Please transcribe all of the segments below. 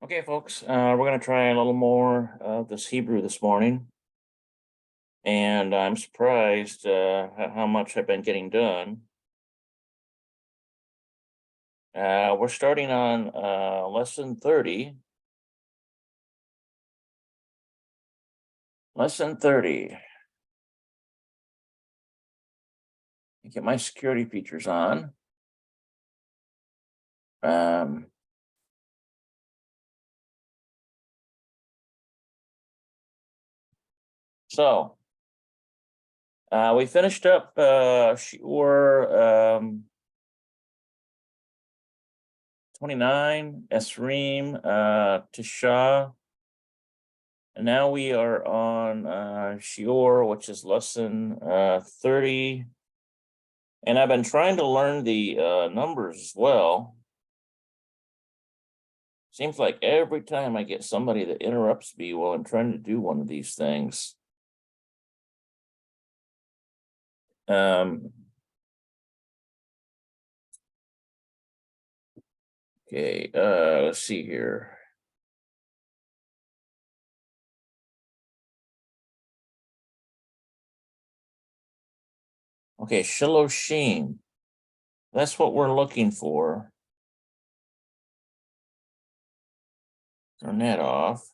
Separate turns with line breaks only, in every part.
Okay, folks, we're going to try a little more of this Hebrew this morning. And I'm surprised how much I've been getting done. We're starting on lesson 30. Lesson 30. Get my security features on. So we finished up Shiur 29, Esrim, Tisha. And now we are on Shiur, which is lesson 30. And I've been trying to learn the numbers as well. Seems like every time I get somebody that interrupts me while I'm trying to do one of these things. Okay, let's see here. Okay, Shiloshim. That's what we're looking for. Turn that off.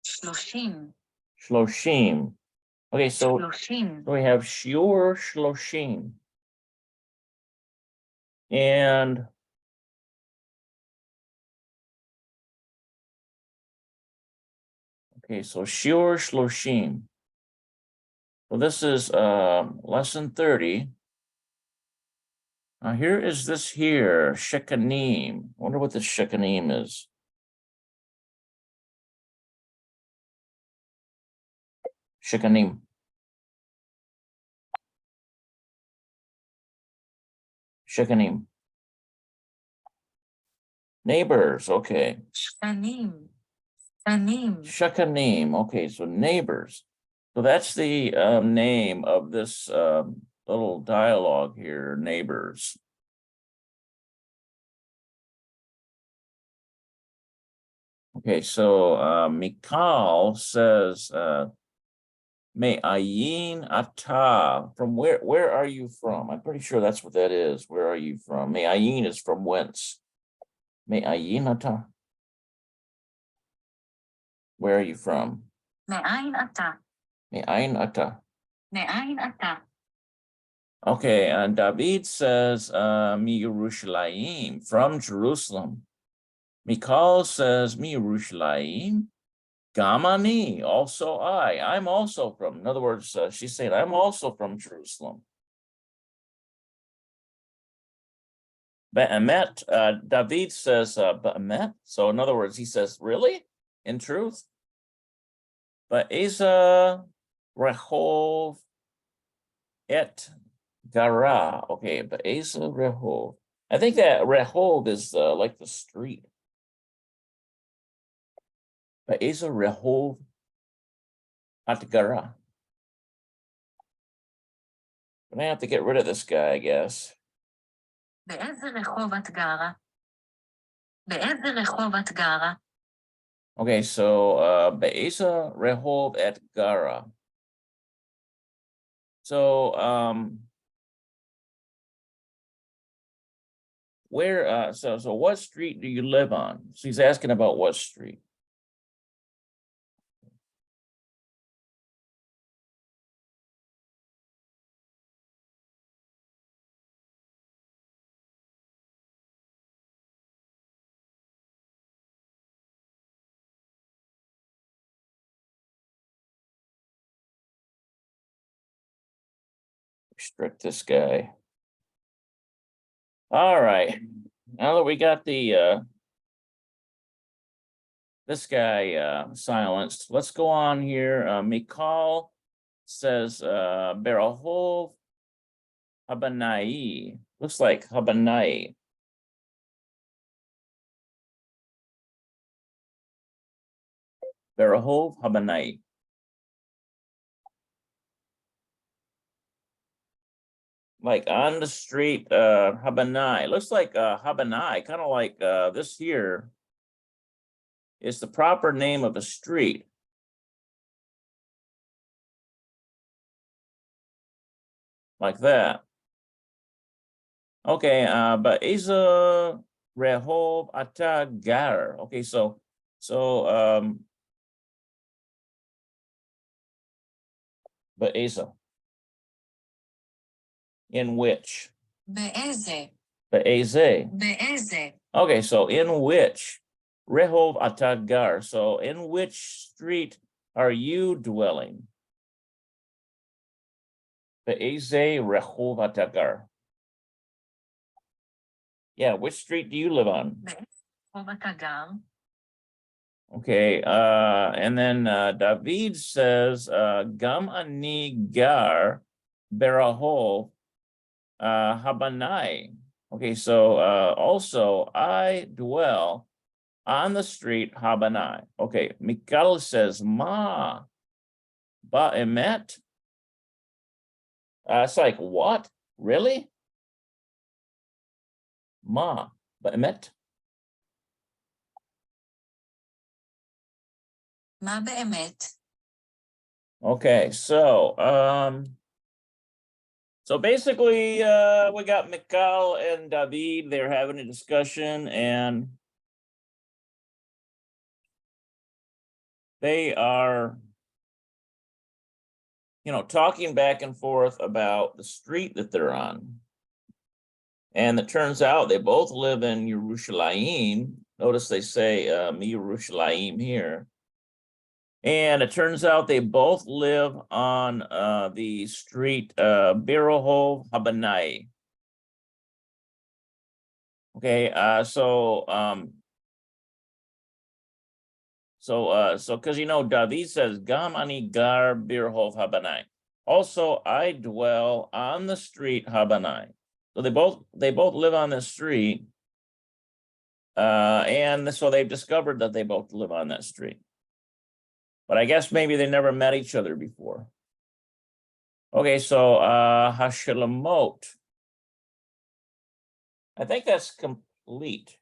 Shloshim.
Shloshim. Okay, so we have Shiur Shloshim. And okay, so Shiur Shloshim. So this is lesson 30. Now here is this here, Shekanim. I wonder what this Shekanim is. Shekanim. Shekanim. Neighbors, okay.
Shkanim.
Shekanim, okay, so neighbors. So that's the name of this little dialogue here, neighbors. Okay, so Mikal says, Me'ayin ata. From where are you from? I'm pretty sure that's what that is. Where are you from? Me'ayin is from whence? Me'ayin ata. Where are you from?
Me'ayin ata.
Me'ayin ata.
Me'ayin ata.
Okay, and David says, Mi Yerushalayim, from Jerusalem. Mikal says, Mi Yerushalayim, Gamani, also I. I'm also from, in other words, she's saying, I'm also from Jerusalem. Be'emet, David says, Be'emet. So in other words, he says, really? In truth? Ba'eza Rehov et Gara. Okay, Ba'eza Rehov. I think that Rehov is like the street. Ba'eza Rehov at Gara. But I have to get rid of this guy, I guess.
באיזה רחוב את גרה? באיזה רחוב את גרה?
Okay, so Be'eza Rehov et Gara. So where so what street do you live on? So he's asking about what street. Restrict this guy. All right. Now that we got the this guy silenced, let's go on here. Mikal says Berahov Habanai. Looks like Habanai. Berahov Habanai. like on the street, Habanai. Looks like Habanai, kind of like this here is the proper name of a street. Like that. Okay, but Isa Rehov Ata Gar. Okay, so but Isa. In which?
באיזה.
Be'eze.
באיזה.
Okay, so in which? Rehov Ata Gar. So in which street are you dwelling? Be'eze Rehov Ata Gar. Yeah, which street do you live on?
באיזה רחוב אתה גר?
Okay, and then David says, Gam ani gar berahov habanai. Okay, so also I dwell on the street Habanai. Okay, Mikal says, Ma ba emet. It's like, what? Really? Ma ba emet.
מה באמת?
Okay, so basically, we got Mikal and David. They're having a discussion, and they are, talking back and forth about the street that they're on. And it turns out they both live in Yerushalayim. Notice they say Yerushalayim here. And it turns out they both live on the street Berehov Habanai. Okay, so because David says Gam ani gar Berehov Habanai. Also, I dwell on the street Habanai. So they both live on this street. And so they've discovered that they both live on that street. But I guess maybe they never met each other before. Okay, so Hashelamot. I think that's complete.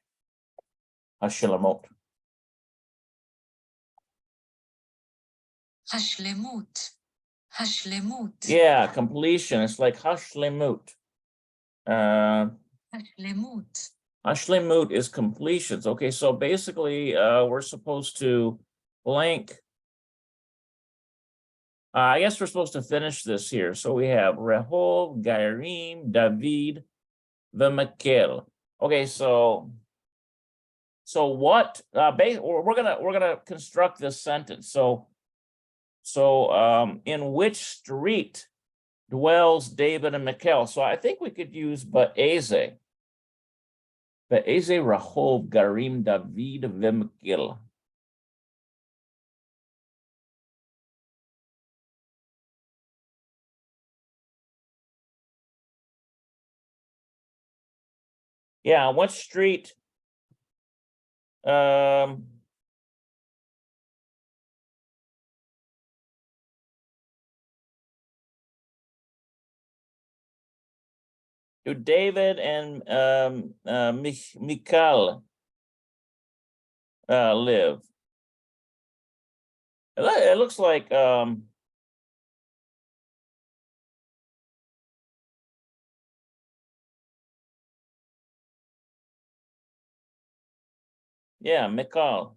Hashelamot.
השלמות. השלמות.
Yeah, completion. It's like Hashlemut.
השלמות.
Hashlemut is completions. Okay, so basically we're supposed to blank. I guess we're supposed to finish this here. So we have Rehov, Gairim, David, the Makel. Okay, so what we're gonna construct this sentence. So in which street dwells David and Mikel? So I think we could use Be'eze. Be'eze Rehov, Garim, David, V'Mikil. Yeah, what street? Do David and Mikal live? It looks like yeah, Mikal.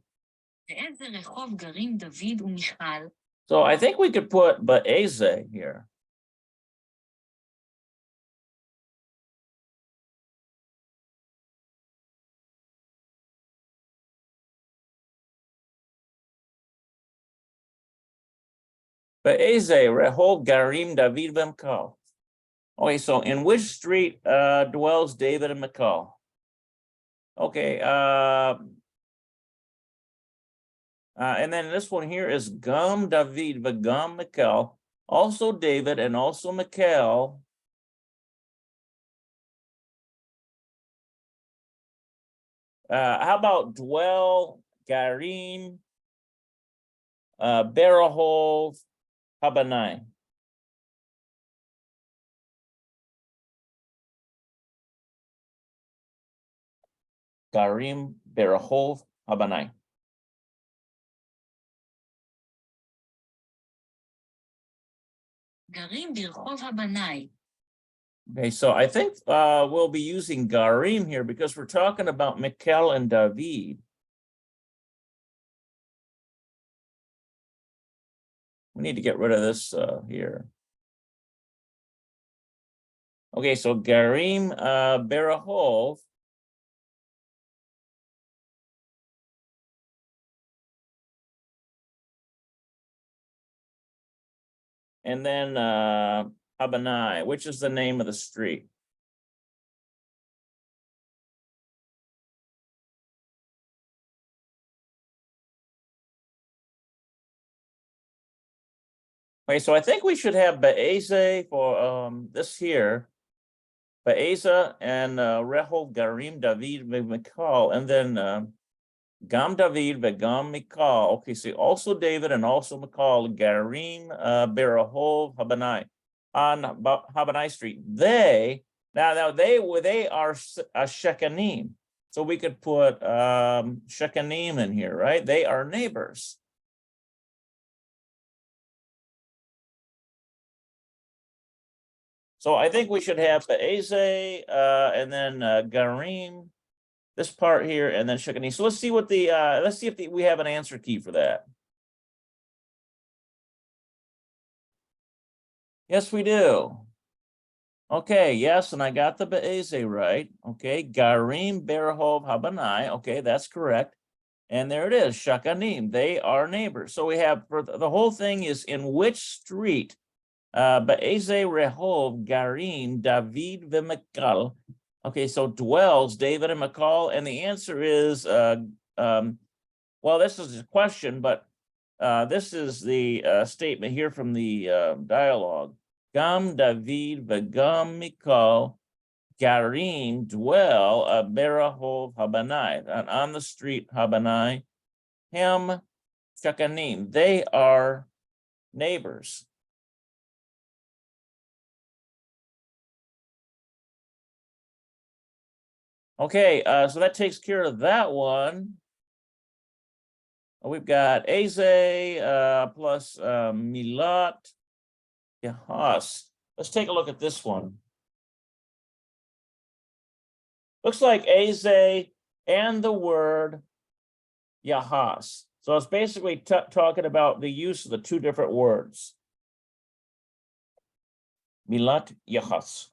באיזה רחוב גרים דוד ומיכל?
So I think we could put Be'eze here. Be'eze Rehov Garim David V'Mikal. Okay, so in which street dwells David and Mikal? Okay, and then this one here is Gam David V'Gam Mikal. Also David and also Mikal. How about dwell, Garim, Berahov, Habanai? Garim Berahov Habanai.
גרים ברחוב הבנאי.
Okay, so I think we'll be using Garim here because we're talking about Mikel and David. We need to get rid of this here. Okay, so Garim Berahov. And then Habanai, which is the name of the street. Okay, so I think we should have Be'eze for this here. Be'eza and Rehov Garim David Mikal, and then Gam David Begam Mikal. Okay, so also David and also Mikal Garim Berahov Habanai on Habanai Street. They are Shekanim. So we could put Shekanim in here, right? They are neighbors. So I think we should have the Eze and then Garim, this part here, and then Shekani. So let's see what the let's see if we have an answer key for that. Yes, we do. Okay, yes, and I got the Be'eze right. Okay, Garim Berahov Habanai. Okay, that's correct. And there it is, Shakanim. They are neighbors. So we have, for the whole thing is in which street? Be'eze Rehov Garim David V'Mikal. Okay, so dwells David and Mikal, and the answer is well, this is a question, but this is the statement here from the dialogue. Gam David V'Gam Mikal Garim dwell Berahov Habanai, and on the street Habanai, Hem Shakanim. They are neighbors. Okay, so that takes care of that one. We've got Eze plus Milat Yahas. Let's take a look at this one. Looks like Eze and the word Yahas. So it's basically talking about the use of the two different words. Milat Yahas.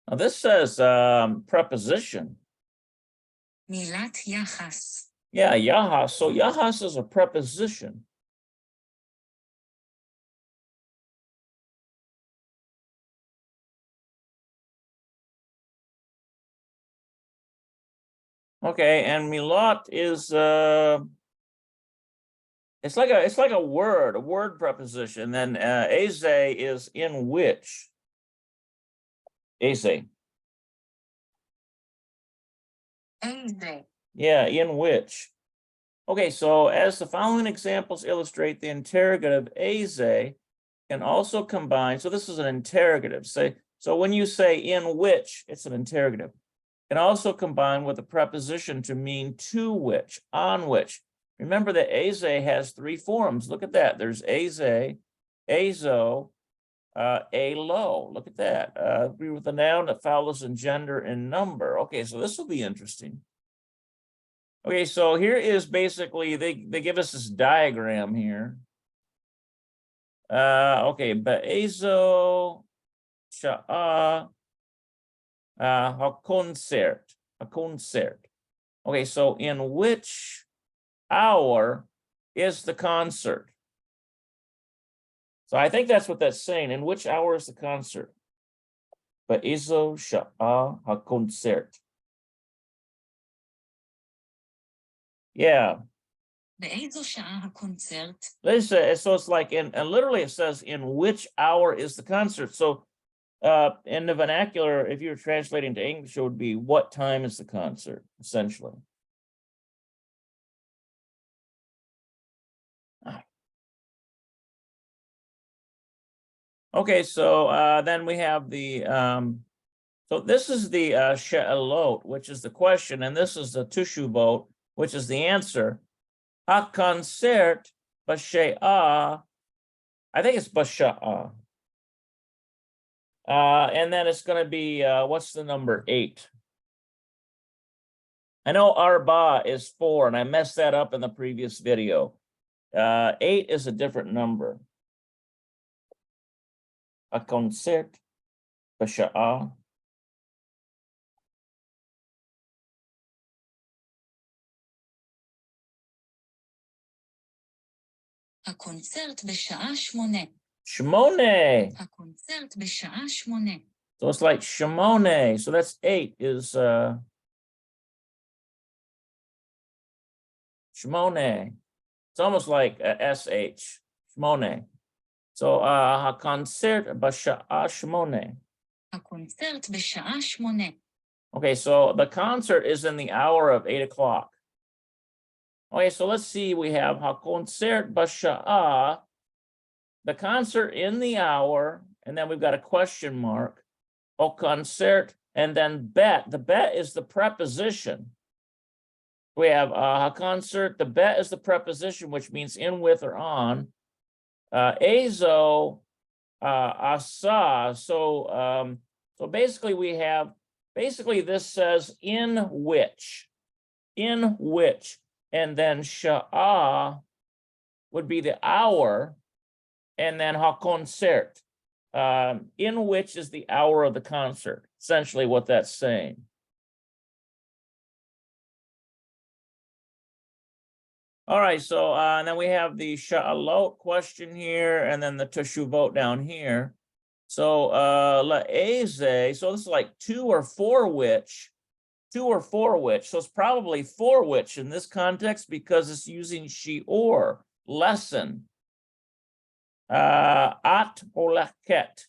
Now this says preposition.
מילת יחס.
Yeah, Yahas. So Yahas is a preposition. Okay, and Milat is it's like a word preposition. Then Eze is in which. Eze.
איזה.
Yeah, in which. Okay, so as the following examples illustrate, the interrogative Eze can also combine. So this is an interrogative. So when you say in which, it's an interrogative. Can also combine with a preposition to mean to which, on which. Remember that Eze has three forms. Look at that. There's Eze, Azo, Alo. Look at that. Agree with the noun that follows in gender and number. Okay, so this will be interesting. Okay, so here is basically, they give us this diagram here. Okay, Be'ezo Sha'a a concert. Okay, so in which hour is the concert? So I think that's what that's saying. In which hour is the concert? Be'ezo sha'a ha-concert. Yeah.
באיזו שעה הקונצרט?
So it's like and literally it says in which hour is the concert. So in the vernacular, if you're translating to English, it would be what time is the concert, essentially. Okay, so then we have the so this is the she'elot, which is the question, and this is the teshuvot, which is the answer. Ha-concert b'she'ah, I think it's b'sha'ah. And then it's going to be, what's the number? 8. I know arba is 4, and I messed that up in the previous video. 8 is a different number. Ha-concert b'sha'ah.
הקונצרט בשעה 8.
Shmone.
הקונצרט בשעה 8.
So it's like Shimone. So that's 8 is Shimone. It's almost like SH. Shmone. So ha-concert b'sha'a shmone.
הקונצרט בשעה 8.
Okay, so the concert is in the hour of 8 o'clock. Okay, so let's see. We have ha-concert b'sha'a, the concert in the hour, and then we've got a question mark. O concert, and then bet. The bet is the preposition. We have a concert. The bet is the preposition, which means in, with, or on. Azo, asa. So basically we have, this says in which, and then sha'ah would be the hour, and then ha-concert, in which is the hour of the concert, essentially what that's saying. All right, so and then we have the sha'alot question here, and then the teshuvot down here. So la'eze, so this is like 2 or 4 which, so it's probably 4 which in this context because it's using shi'or, lesson. At olaket.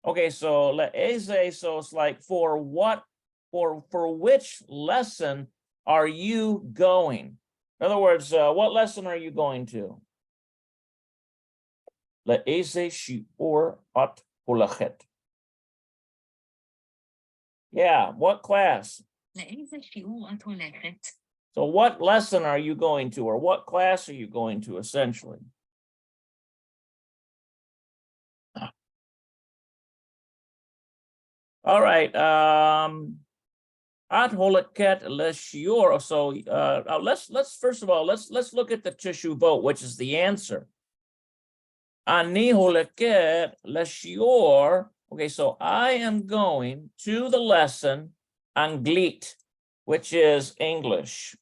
Okay, so la'eze, so it's like for what, for which lesson are you going? In other words, what lesson are you going to? La'eze shi'or at olachet. Yeah, what class?
לאיזה שיעור את הולכת?
So what lesson are you going to, or what class are you going to, essentially? All right. At holaket leshior. So let's first of all let's look at the teshuvot, which is the answer. Ani holaket leshior. Okay, so I am going to the lesson Anglit, which is English.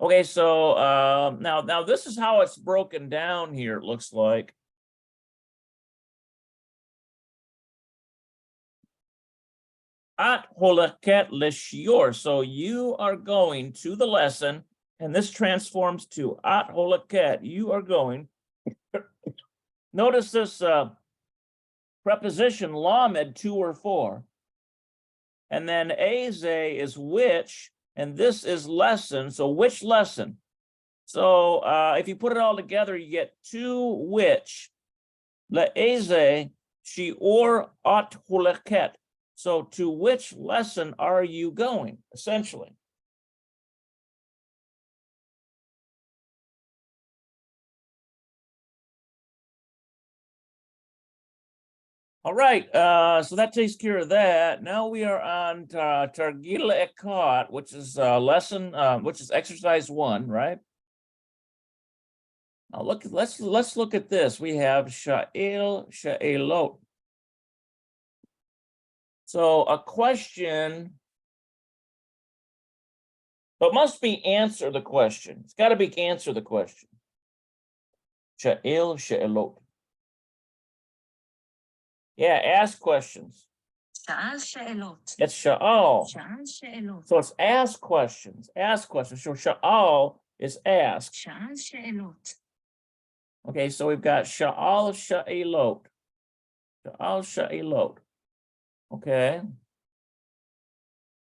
Okay, so now this is how it's broken down here, it looks like. At holaket leshior. So you are going to the lesson, and this transforms to at holaket. You are going. Notice this preposition lamed, 2 or 4. And then eze is which, and this is lesson. So which lesson? So if you put it all together, you get 2 which. Le'eze shi'or at holaket. So to which lesson are you going, essentially? All right, so that takes care of that. Now we are on Targil Ekat, which is lesson, which is exercise 1, right? Now look, let's look at this. We have Sha'el, Sha'elot. So a question, but must be answer the question. It's got to be answer the question. Sha'el, Sha'elot. Yeah, ask questions.
שאל שאלות.
It's sha'al.
שאל שאלות.
So it's ask questions. Ask questions. So sha'al is ask.
שאל שאלות.
Okay, so we've got sha'al sha'elot. Sha'al sha'elot. Okay.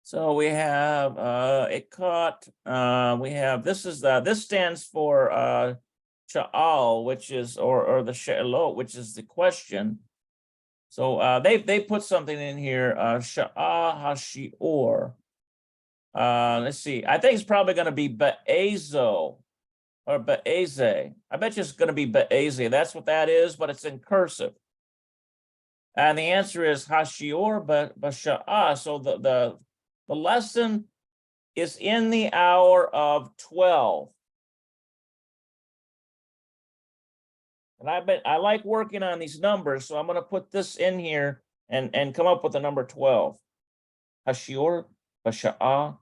So we have ikat. We have this stands for sha'al, which is, or the she'elot, which is the question. So they put something in here, sha'a hashior. Let's see. I think it's probably going to be be'ezo or be'eze. I bet you it's going to be be'eze. That's what that is, but it's in cursive. And the answer is hashior b'sha'a. So the lesson is in the hour of 12. And I like working on these numbers, so I'm going to put this in here and come up with the number 12. Hashior b'sha'a.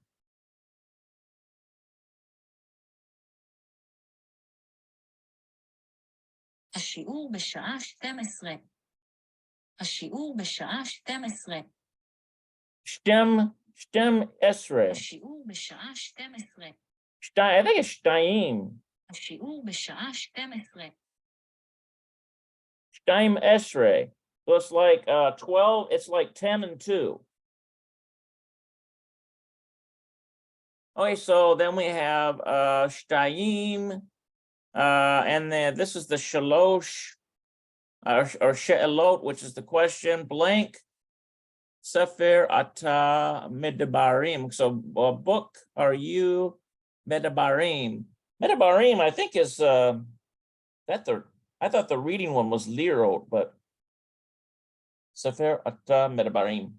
השיעור בשעה 12. השיעור בשעה 12.
Shtem esre.
השיעור בשעה 12.
I think it's shtayim.
השיעור בשעה 12.
Shtaim esre. So it's like 12, it's like 10 and 2. Okay, so then we have shtayim, and then this is the shalosh, or she'elot, which is the question, blank, sefer ata medabarim. So book are you medabarim? Medabarim, I think is I thought the reading one was lirot, but sefer ata medabarim.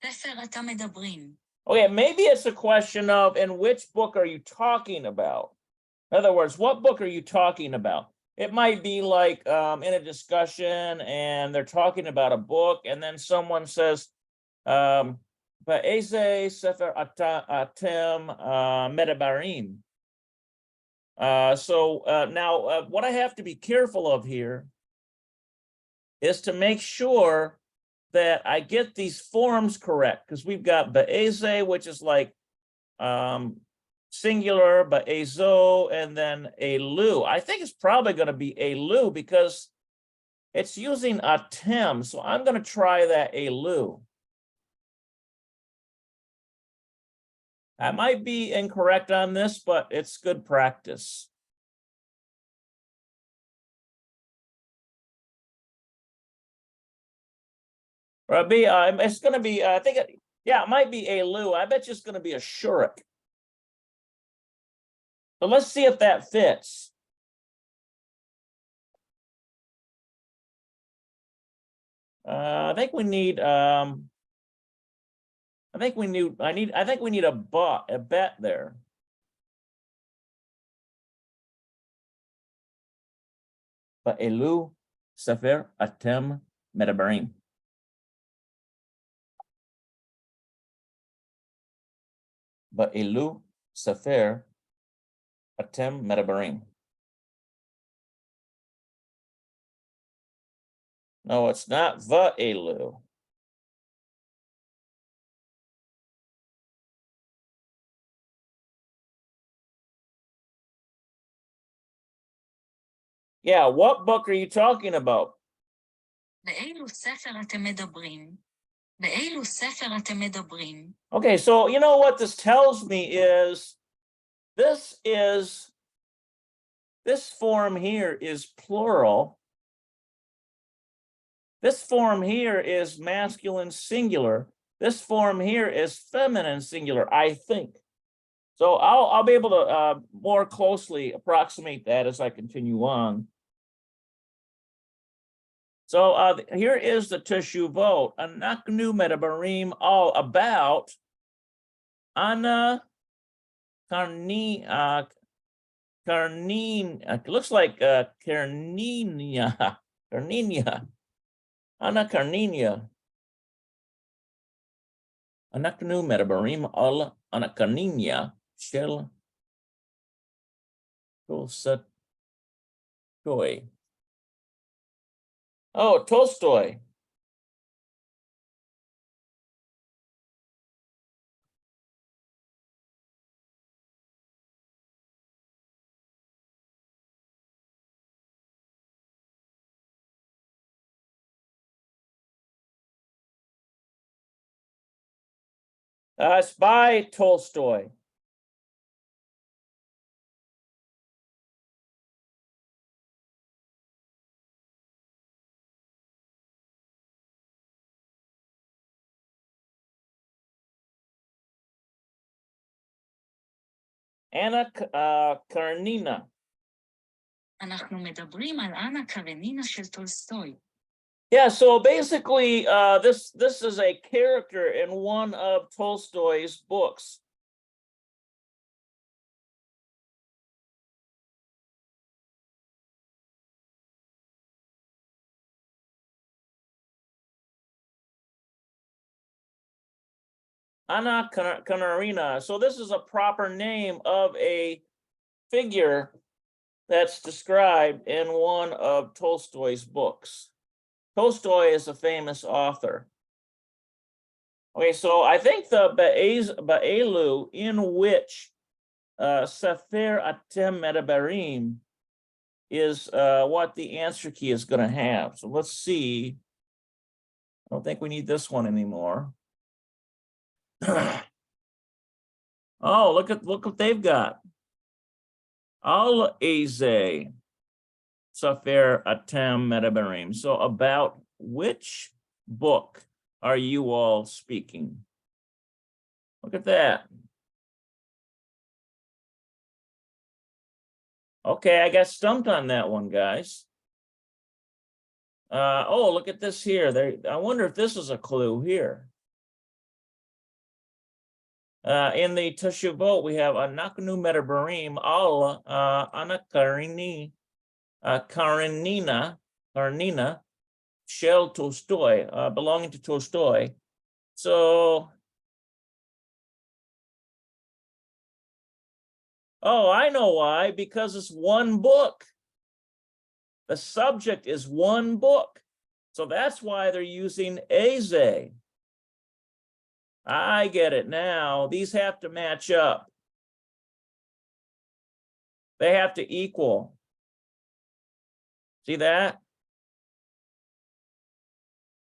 ספר אתה מדברים.
Okay, maybe it's a question of in which book are you talking about? In other words, what book are you talking about? It might be like in a discussion and they're talking about a book, and then someone says, Ba'eze sefer atem medabarim. So now what I have to be careful of here is to make sure that I get these forms correct, because we've got ba'eze, which is like singular, ba'ezo, and then elu. I think it's probably going to be elu because it's using atem. So I'm going to try that elu. I might be incorrect on this, but it's good practice. Rabbi, it's going to be, I think, yeah, it might be elu. I bet you it's going to be a shurik. So let's see if that fits. I think we need, I think we need a bet there. But elu sefer atem medabarim. But elu sefer atem medabarim. No, it's not va'elu. Yeah, what book are you talking about?
באילו ספר אתם מדברים? באילו ספר אתם מדברים?
Okay, so you know what this tells me is this form here is plural. This form here is masculine singular. This form here is feminine singular, I think. So I'll be able to more closely approximate that as I continue on. So here is the teshuvot. Anaknu medabarim, all about Ana Karnin. It looks like Karninia. Karninia. Ana Karninia. Anaknu medabarim al Ana Karninia shel Tolstoy. Oh, Tolstoy. It's by Tolstoy. Anna Karenina.
אנחנו מדברים על אנה קרנינה של טולסטוי.
Yeah, so basically, this is a character in one of Tolstoy's books. Anna Karenina. So this is a proper name of a figure that's described in one of Tolstoy's books. Tolstoy is a famous author. Okay, so I think the Ba'elu in which Sefer Atem Medaberim is what the answer key is going to have. So let's see. I don't think we need this one anymore. Oh, look what they've got. Al Eze Sefer Atem Medaberim. So about which book are you all speaking? Look at that. Okay, I got stumped on that one, guys. Oh, look at this here. I wonder if this is a clue here. In the Teshuvot, we have Anaknu Medaberim al Anakarini Karenina Shel Tolstoy, belonging to Tolstoy. So, oh, I know why, because it's one book. The subject is one book. So that's why they're using Eze. I get it now. These have to match up. They have to equal. See that?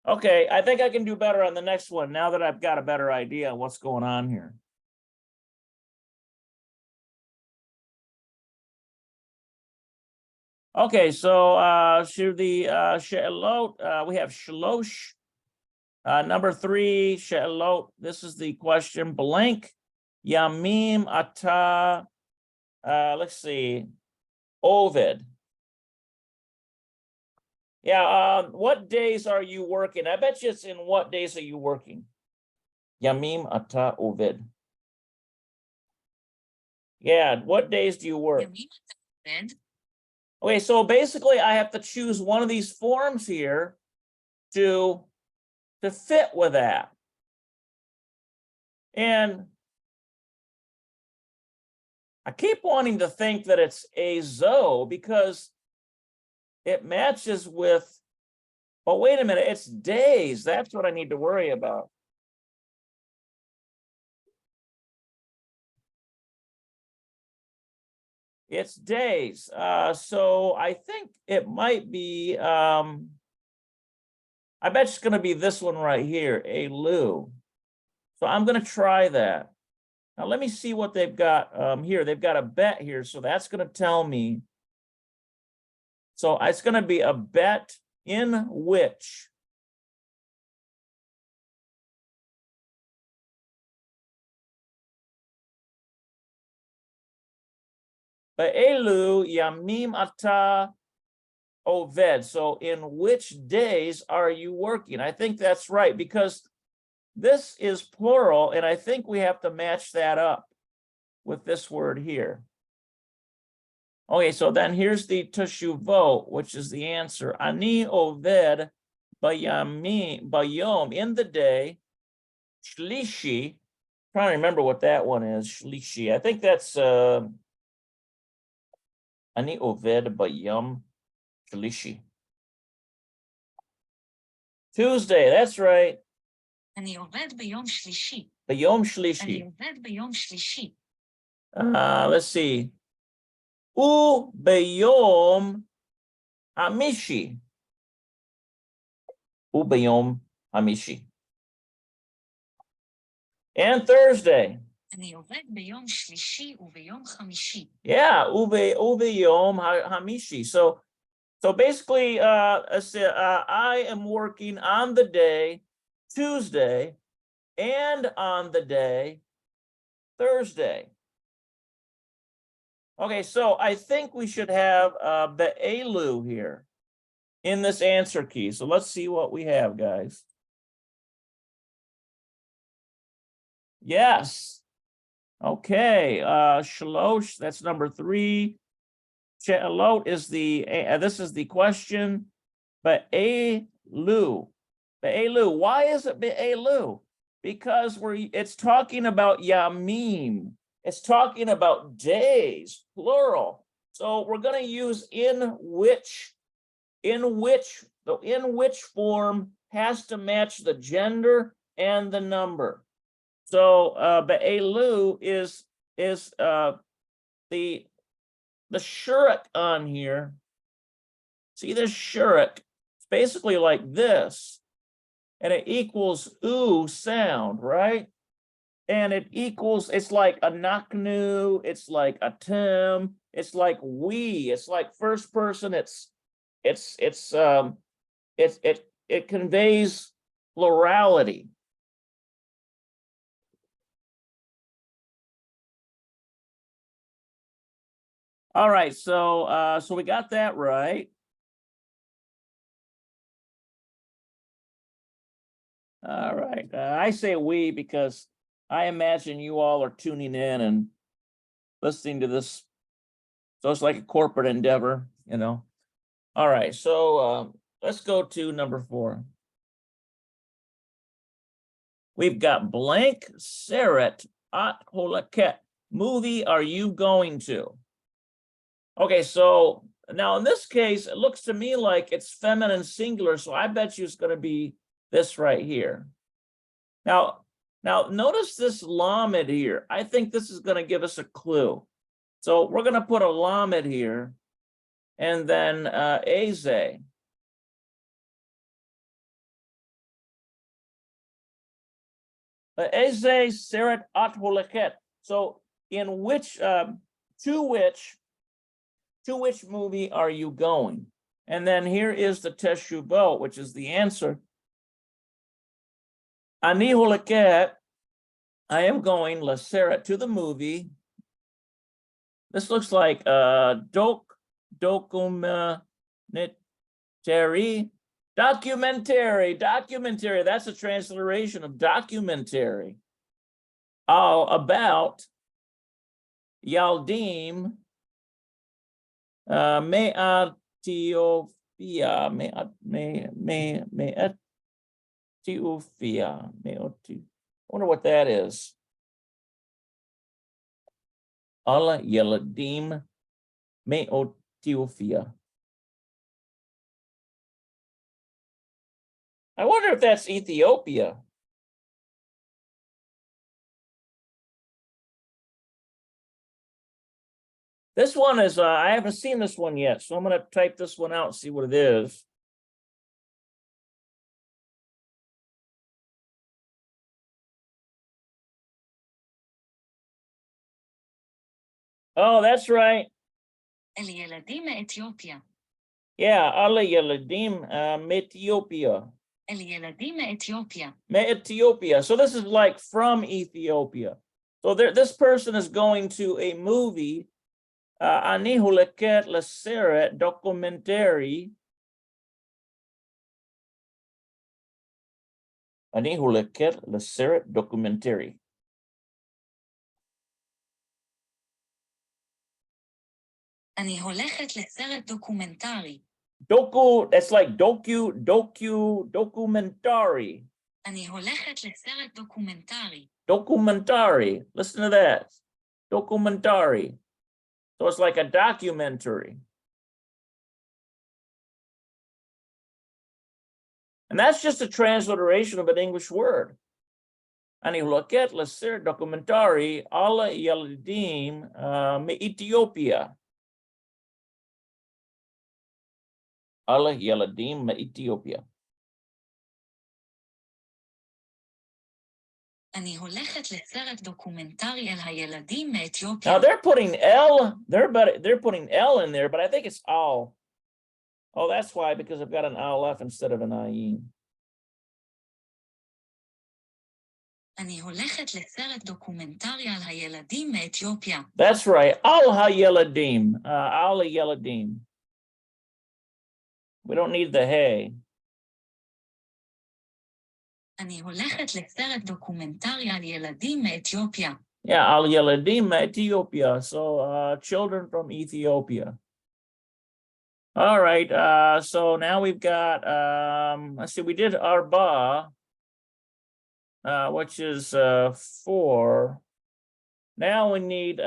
Okay, I think I can do better on the next one now that I've got a better idea of what's going on here. Okay, so should the She'elot, we have Shlosh. Number 3, She'elot. This is the question. Blank Yamim Ata. Let's see. Ovid. Yeah, what days are you working? I bet you it's in what days are you working? Yamim Ata Ovid. Yeah, what days do you work?
ימים אתה עובד?
Okay, so basically I have to choose one of these forms here to fit with that. And I keep wanting to think that it's azo because it matches with, but wait a minute, it's days. That's what I need to worry about. It's days. So I think it might be, I bet it's going to be this one right here, Elu. So I'm going to try that. Now let me see what they've got here. They've got a bet here. So that's going to tell me. So it's going to be a bet in which Be'elu yamim ata oved. So in which days are you working? I think that's right because this is plural, and I think we have to match that up with this word here. Okay, so then here's the teshuvot, which is the answer. Ani oved bayom, in the day, shlishi. Trying to remember what that one is. Shlishi. I think that's Ani oved bayom shlishi. Tuesday. That's right.
אני עובד ביום שלישי.
ביום שלישי.
אני עובד ביום שלישי.
Let's see. Ubeyom hamishi. Ubeyom hamishi. And Thursday.
אני עובד ביום שלישי וביום חמישי.
Yeah, ubeyom hamishi. So basically, I am working on the day Tuesday and on the day Thursday. Okay, so I think we should have Be'elu here in this answer key. So let's see what we have, guys. Yes. Okay, Shalosh, that's number 3. She'alot is this is the question. Be'elu. Be'elu. Why is it Be'elu? Because it's talking about Yamim. It's talking about days, plural. So we're going to use in which form has to match the gender and the number. So Be'elu is the shuruk on here. See this shuruk? It's basically like this, and it equals ooh sound, right? And it's like a naknu, it's like a tim, it's like we, it's like first person, it conveys plurality. All right, so we got that right. All right, I say we because I imagine you all are tuning in and listening to this. So it's like a corporate endeavor, you know. All right, so let's go to number 4. We've got blank Seret at Holaket. Movie are you going to? Okay, so now in this case, it looks to me like it's feminine singular, so I bet you it's going to be this right here. Now notice this lamed here. I think this is going to give us a clue. So we're going to put a lamed here, and then eze. Eze seret at holeket. So in which to which movie are you going? And then here is the teshuvot, which is the answer. Ani holeket, I am going laseret to the movie. This looks like documentary. That's a transliteration of documentary. About Yaldim Me'atiofia. I wonder what that is. Allah Yaladim Me'otiofia. I wonder if that's Ethiopia. This one is, I haven't seen this one yet, so I'm going to type this one out and see what it is. Oh, that's right.
اليلדים מאתיופיה.
Yeah, alle Yeladim Ethiopia.
اليلדים מאתיופיה.
Ethiopia. So this is like from Ethiopia. So this person is going to a movie. Ani huleket leseret documentary. Ani huleket leseret documentary.
אני הולכת לסרט דוקומנטרי.
That's like documentary.
אני הולכת לסרט דוקומנטרי.
Documentary. Listen to that. Documentary. So it's like a documentary. And that's just a transliteration of an English word. Ani loket leser documentary ala yalidim me Ethiopia. Ala yalidim me Ethiopia.
אני הולכת לסרט דוקומנטרי על הילדים מאתיופיה.
Now they're putting L, they're putting L in there, but I think it's al. Oh, that's why, because I've got an aleph instead of an ayin.
אני הולכת לסרט דוקומנטרי על הילדים מאתיופיה.
That's right. Al hayeladim. Al hayeladim. We don't need the hay.
אני הולכת לסרט דוקומנטרי על ילדים מאתיופיה.
Yeah, al yeladim Ethiopia. So children from Ethiopia. All right. So now we've got let's see, we did arba, which is 4. Now we need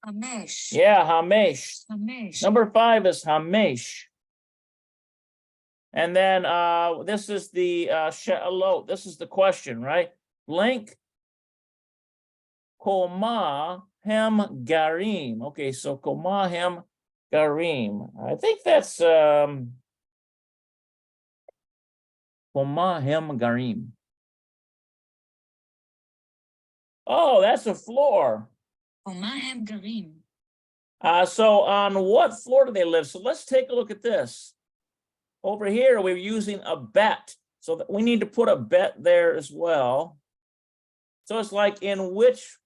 חמש.
yeah, hamesh.
חמש.
Number 5 is hamesh. And then this is the she'alot. This is the question, right? Blank koma hem garim. Okay, so koma hem garim. I think that's koma hem garim. Oh, that's a floor.
ומה הם גרים?
So on what floor do they live? So let's take a look at this. Over here, we're using a bet. So that we need to put a bet there as well. So it's like in which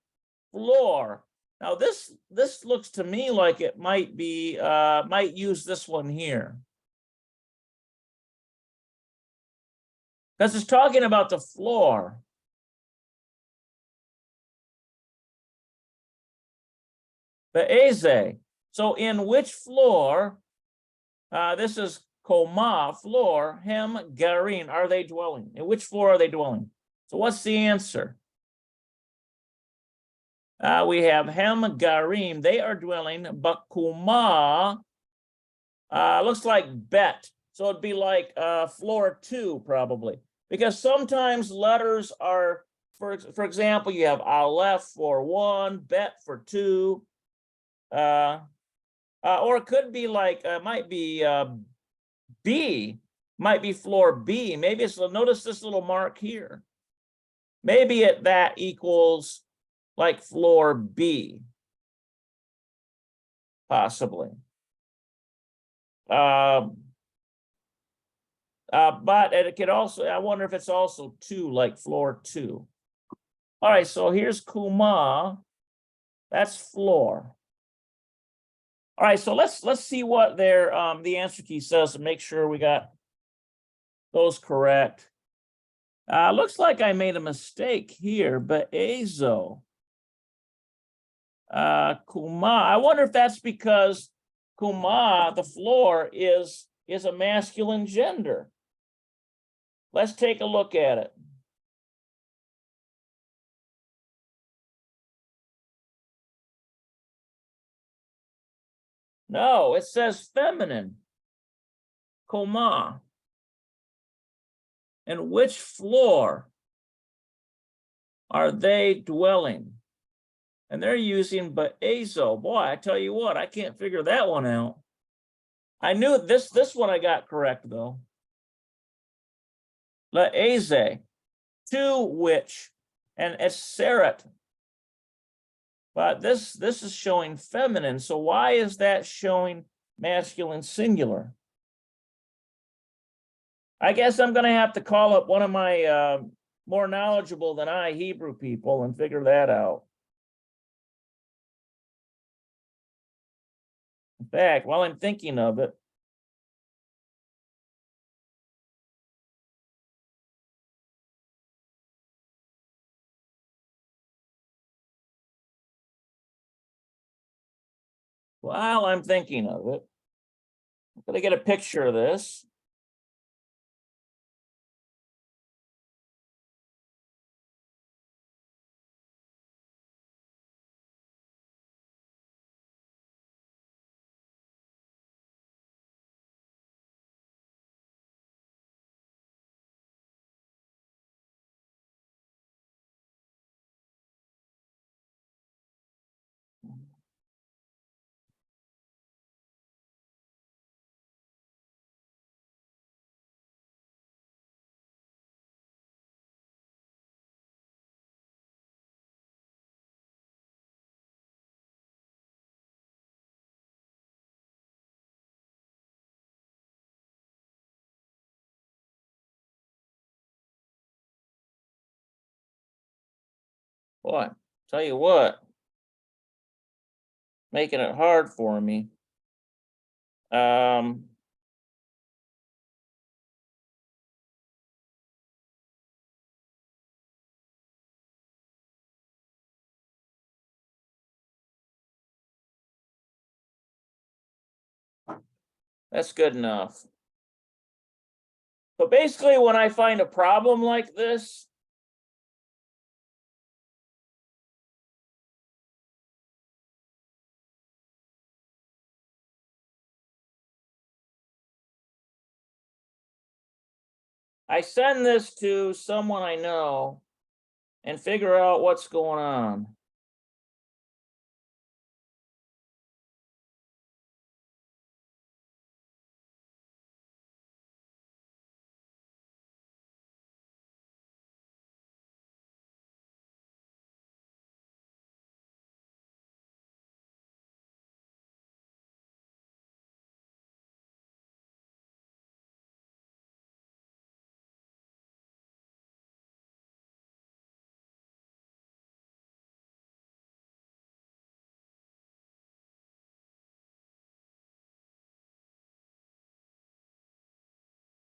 floor? Now this looks to me like it might be, might use this one here. Because it's talking about the floor. Be'eze. So in which floor, this is Koma, floor, Hem, Garin, are they dwelling? In which floor are they dwelling? So what's the answer? We have Hem, Garim, they are dwelling, but Kuma, looks like Bet. So it'd be like floor 2 probably. Because sometimes letters are, for example, you have Aleph for 1, Bet for 2, or it could be like, might be B, might be floor B. Maybe it's, notice this little mark here. Maybe that equals like floor B, possibly. But it could also, I wonder if it's also 2, like floor 2. All right, so here's Kuma. That's floor. All right, so let's see what their the answer key says to make sure we got those correct. Looks like I made a mistake here, but Azo. Kuma. I wonder if that's because Kuma, the floor, is a masculine gender. Let's take a look at it. No, it says feminine. Kuma. And which floor are they dwelling? And they're using Ba'ezo. Boy, I tell you what, I can't figure that one out. I knew this one I got correct though. La'eze, to which, and it's Seret. But this is showing feminine. So why is that showing masculine singular? I guess I'm going to have to call up one of my more knowledgeable than I Hebrew people and figure that out. In fact, while I'm thinking of it, I'm going to get a picture of this. Boy, tell you what, making it hard for me. Um, that's good enough. So basically, when I find a problem like this, I send this to someone I know and figure out what's going on.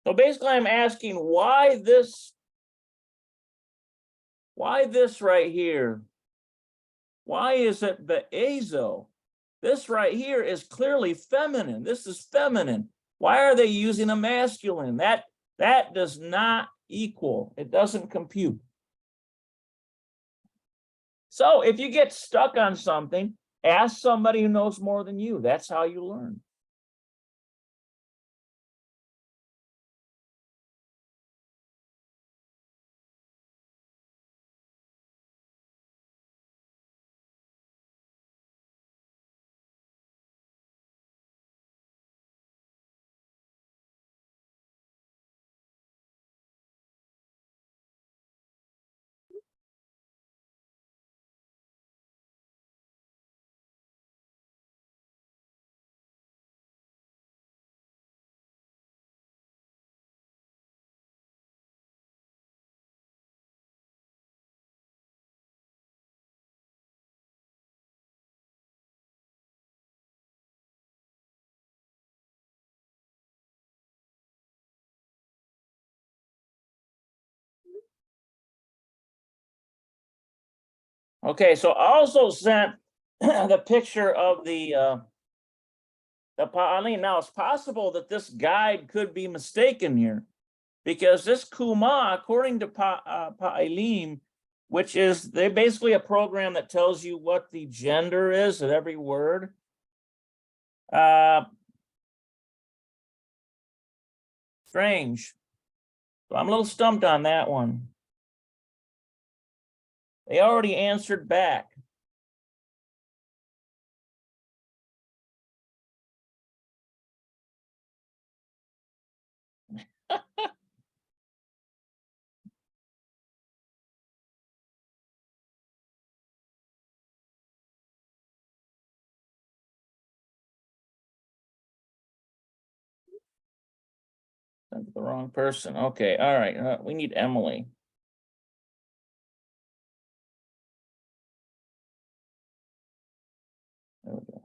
So basically, I'm asking why this right here? Why is it be'ezo? This right here is clearly feminine. This is feminine. Why are they using a masculine? That does not equal. It doesn't compute. So if you get stuck on something, ask somebody who knows more than you. That's how you learn. Okay, so I also sent the picture of the pa'alim. Now it's possible that this guide could be mistaken here, because this kuma, according to Pa'alim, which is they basically a program that tells you what the gender is of every word. Strange. So I'm a little stumped on that one. They already answered back. Sent to the wrong person. Okay, all right. We need Emily. There we go.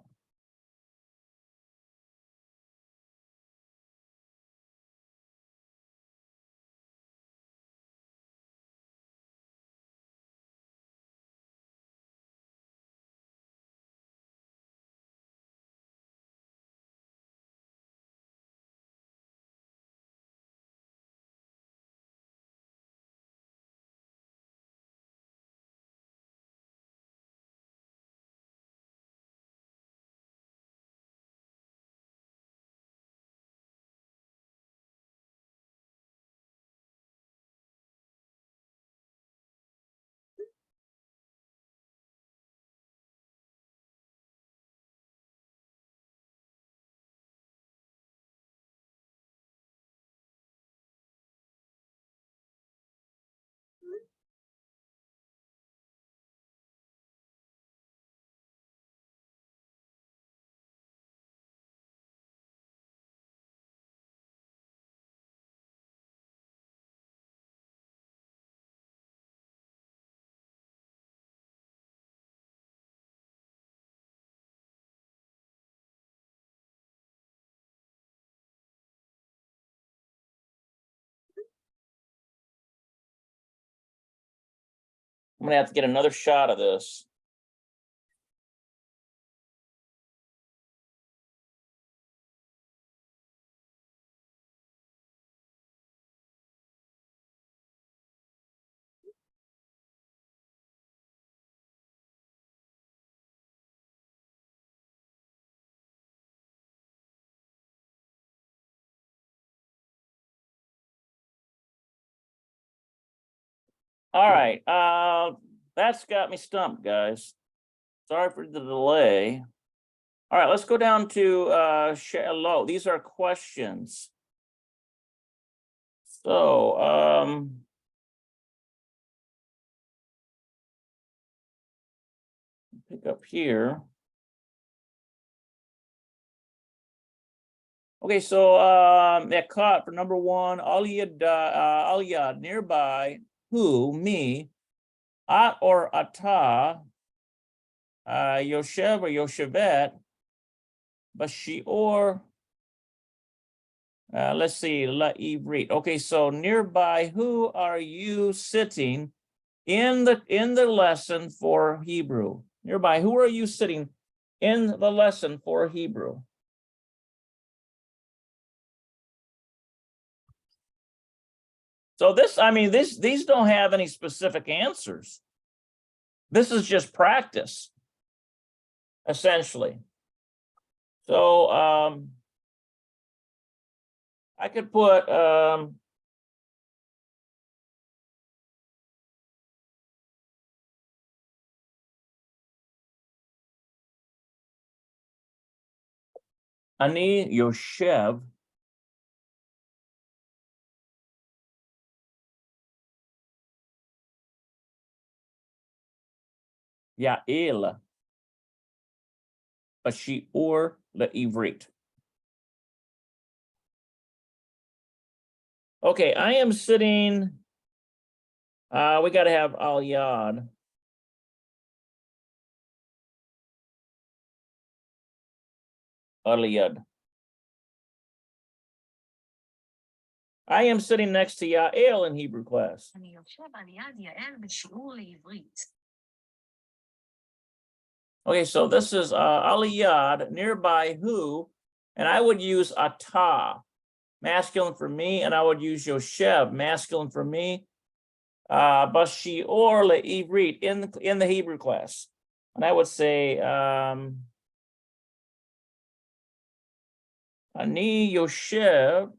I'm gonna have to get another shot of this. All right, that's got me stumped, guys. Sorry for the delay. All right, let's go down to shallow. These are questions. So, pick up here. Okay, so that caught for number one, Aliyad, nearby, who, me, at or ata, Yoshev or Yoshevet, Bashior, let's see, La Ivrit. Okay, so nearby, who are you sitting in the lesson for Hebrew? Nearby, who are you sitting in the lesson for Hebrew? So this, I mean, these don't have any specific answers. This is just practice, essentially. So I could put Ani Yoshev Ya'il Bashiur Le'ivrit. Okay, I am sitting, we got to have Al Yad. Al Yad. I am sitting next to Ya'il in Hebrew class.
אני יושב על יד יעל בשיעור לעברית.
Okay, so this is Aliyad, nearby who, and I would use Ata, masculine for me, and I would use Yoshev, masculine for me, Bashior Le'ivrit, in the Hebrew class. And I would say, Ani Yoshev,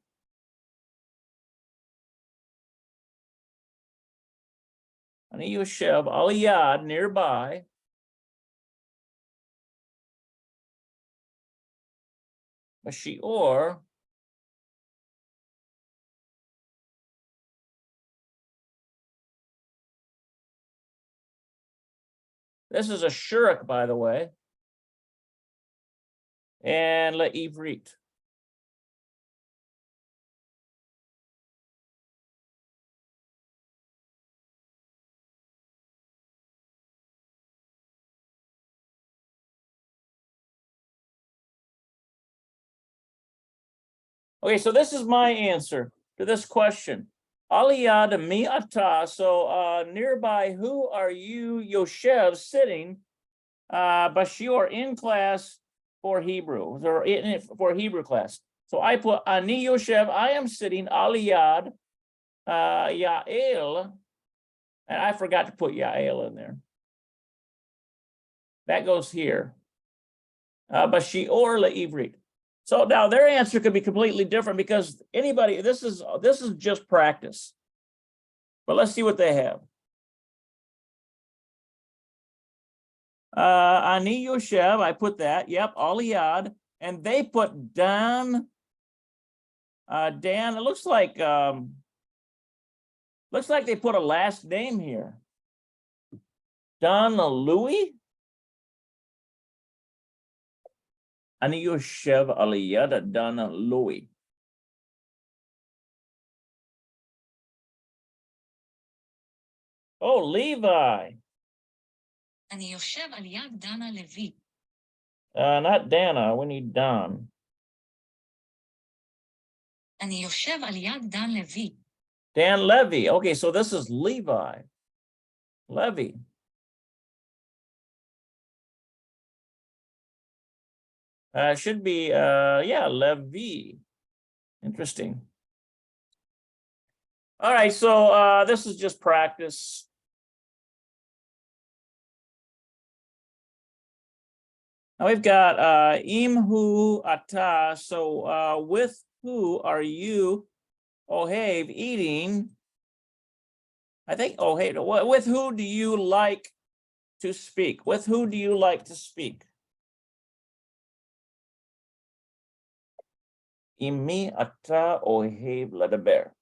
Ani Yoshev, Aliyad, nearby, Bashior, this is a shuruk, by the way, and Le'ivrit. Okay, so this is my answer to this question. Aliyad mi'ata, so nearby, who are you, Yoshev, sitting, Bashior, in class for Hebrew, or for Hebrew class. So I put Ani Yoshev, I am sitting, Aliyad, Ya'il, and I forgot to put Ya'il in there. That goes here. Bashior le'ivrit. So now their answer could be completely different because anybody, this is just practice. But let's see what they have. Ani Yoshev, I put that. Yep, Aliyad, and they put Dan. Dan, it looks like they put a last name here. Dan Louis. Ani Yoshev Aliyad Dan Louis. Oh, Levi.
אני יושב על יד דנה לוי.
Not Dana, we need Don.
אני יושב על יד דן לוי.
Dan Levy. Okay, so this is Levi. Levy. Should be, yeah, Levy. Interesting. All right, so this is just practice. Now we've got Imhu Ata. So with who are you, Ohev, eating? I think Ohev, with who do you like to speak? With who do you like to speak? Imi Ata Ohev Ledaber.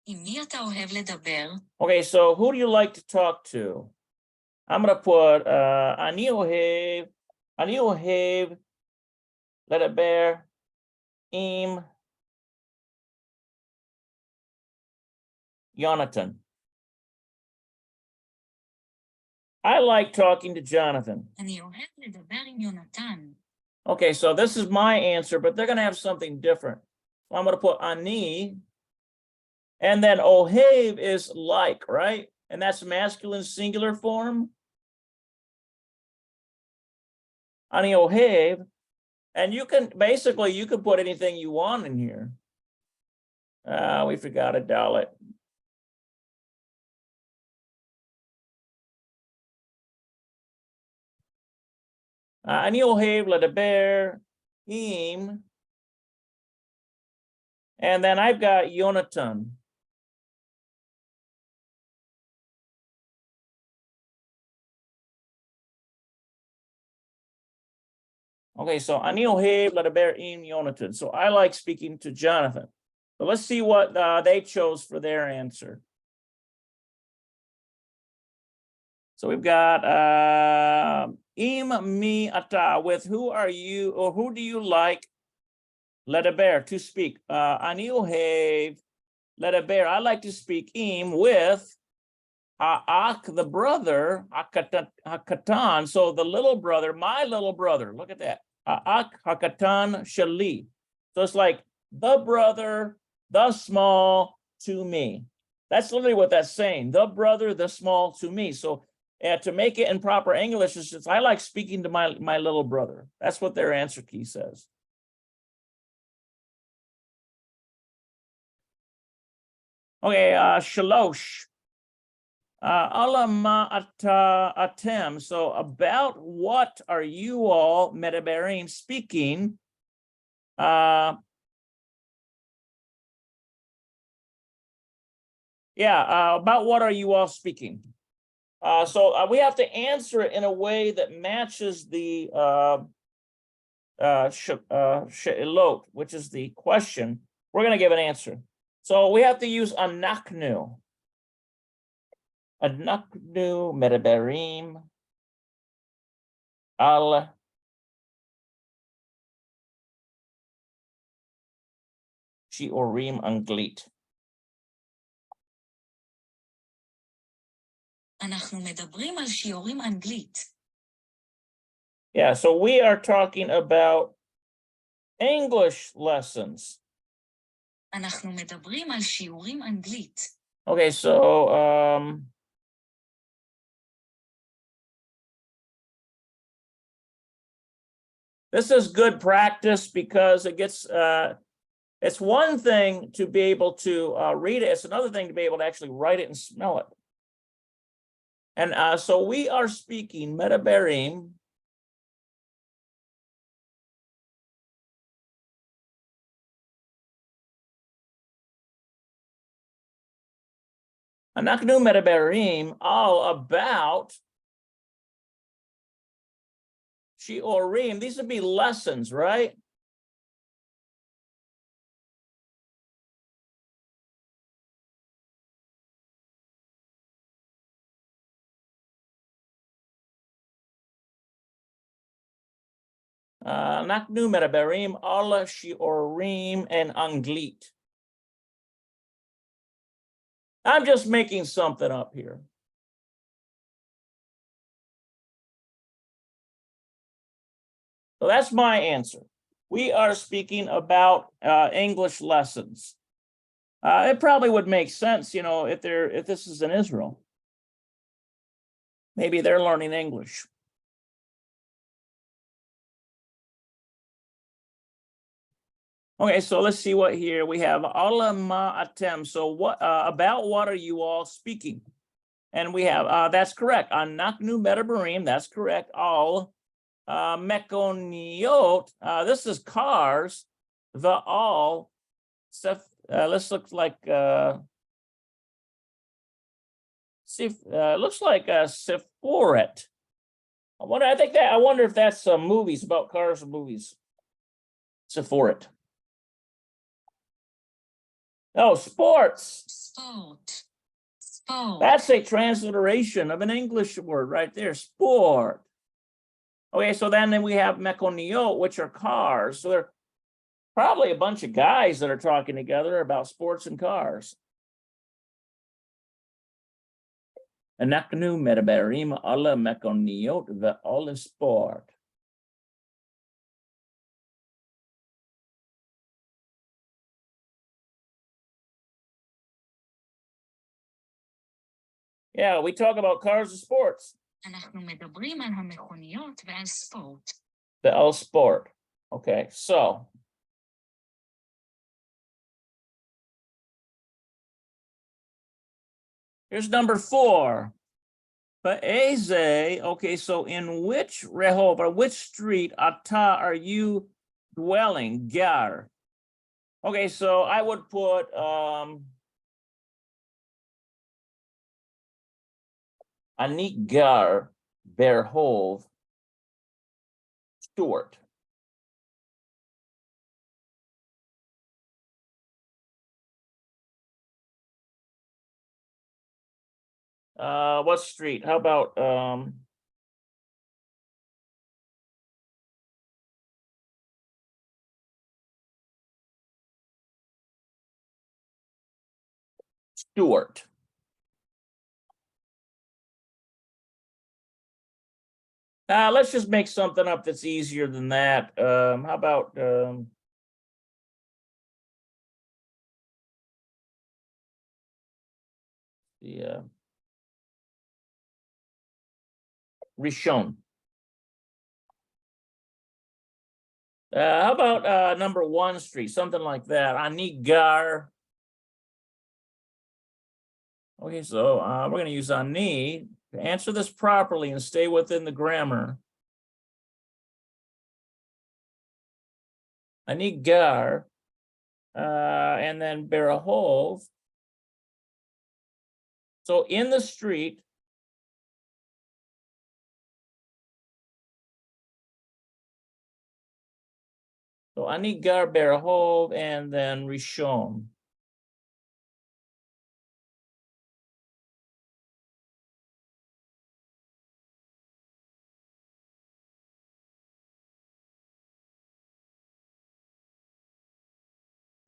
עם מי אתה אוהב לדבר?
Okay, so who do you like to talk to? I'm gonna put Ani Ohev Ledaber Im Jonathan. I like talking to Jonathan.
אני אוהב לדבר עם יונתן.
Okay, so this is my answer, but they're gonna have something different. So I'm gonna put Ani, and then Ohev is like, right? And that's masculine singular form. Ani Ohev, and you can basically you can put anything you want in here. We forgot a dalet. Ani Ohev ledaber im, and then I've got Yonatan. Okay, so Ani Ohev ledaber im Yonatan. So I like speaking to Jonathan. So let's see what they chose for their answer. So we've got Im mi ata, with who are you, or who do you like ledaber, to speak? Ani ohev ledaber, I like to speak im with ha'ak, the brother, hakatan, so the little brother, my little brother, look at that. Ha'ak hakatan shali. So it's like the brother, the small to me. That's literally what that's saying. The brother, the small to me. So to make it in proper English, it's just, I like speaking to my little brother. That's what their answer key says. Okay, shalosh. Alama atem. So about what are you all, medaberim, speaking? Yeah, about what are you all speaking? So we have to answer it in a way that matches the she'ilot, which is the question. We're going to give an answer. So we have to use anaknu. Anaknu medaberim al shi'orim anglit.
אנחנו מדברים על שיעורים אנגלית.
Yeah, so we are talking about English lessons.
אנחנו מדברים על שיעורים אנגלית.
Okay, so this is good practice because it gets it's one thing to be able to read it, it's another thing to be able to actually write it and smell it. And so we are speaking medaberim anaknu medaberim all about shi'orim. These would be lessons, right? Naknu medaberim ala shi'orim and anglit. I'm just making something up here. So that's my answer. We are speaking about English lessons. It probably would make sense, you know, if this is in Israel. Maybe they're learning English. Okay, so let's see what here we have. Ala ma atem. So what about what are you all speaking? And we have that's correct. Anaknu medabarim, that's correct. All mekoniot. This is cars. The all stuff. This looks like looks like Sephoret. I wonder if that's movies about cars and movies. Sephoret. Oh, sports.
Sport. Sport.
That's a transliteration of an English word right there, sport. Okay, so then we have mekoniot, which are cars. So they're probably a bunch of guys that are talking together about sports and cars. Anaknu medaberim ala mekoniot ve'ala sport. Yeah, we talk about cars and sports.
אנחנו מדברים על המכוניות ועל ספורט.
Ve'ala sport. Okay, so here's number 4. Ba'eze, okay, so in which rehov, or which street, ata, are you dwelling, gar? Okay, so I would put Ani gar berhov Stewart. What street? How about Stewart? Let's just make something up that's easier than that. How about Rishon? How about number 1 street, something like that? Ani gar. Okay, so we're going to use ani to answer this properly and stay within the grammar. Ani gar, and then berahov. So in the street. So ani gar berahov and then rishon.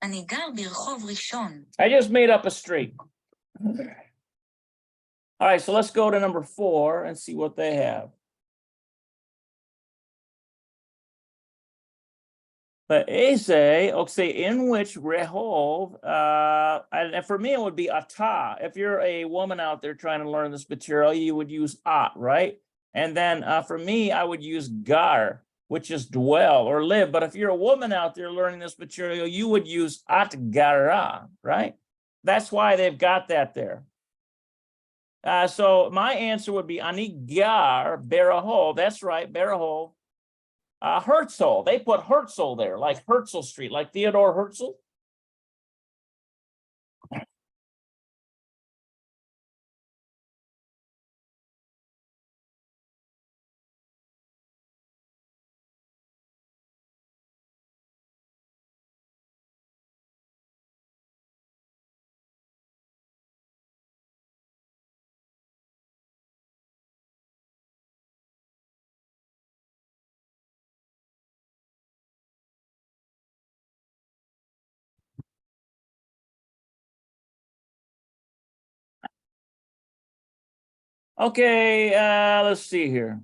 אני גר ברחוב ראשון.
I just made up a street. All right, so let's go to number 4 and see what they have. But Eze, okay, in which rehov, and for me it would be ata. If you're a woman out there trying to learn this material, you would use at, right? And then for me, I would use gar, which is dwell or live. But if you're a woman out there learning this material, you would use at gara, right? That's why they've got that there. So my answer would be ani gar berahov. That's right, berahov. Herzl, they put Herzl there, like Herzl Street, like Theodore Herzl. Okay, let's see here.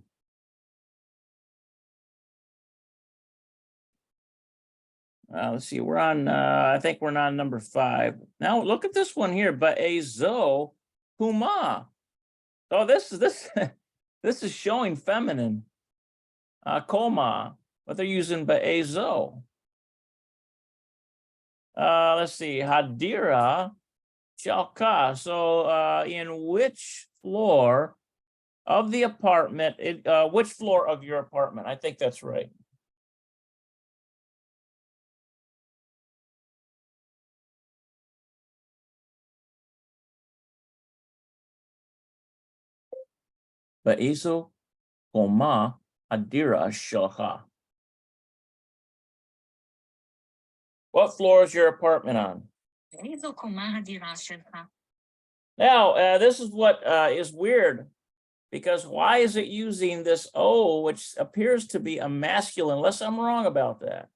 Let's see, we're on, I think we're on number 5. Now look at this one here, Ba'ezo Huma. Oh, this this is showing feminine. Koma, but they're using Ba'ezo. Let's see, Hadira Shalka. So in which floor of the apartment, which floor of your apartment? I think that's right. Ba'ezo Koma Hadira Shalka. What floor is your apartment on?
באיזו קומה הדירה שלך?
Now, this is what is weird, because why is it using this O, which appears to be a masculine, unless I'm wrong about that?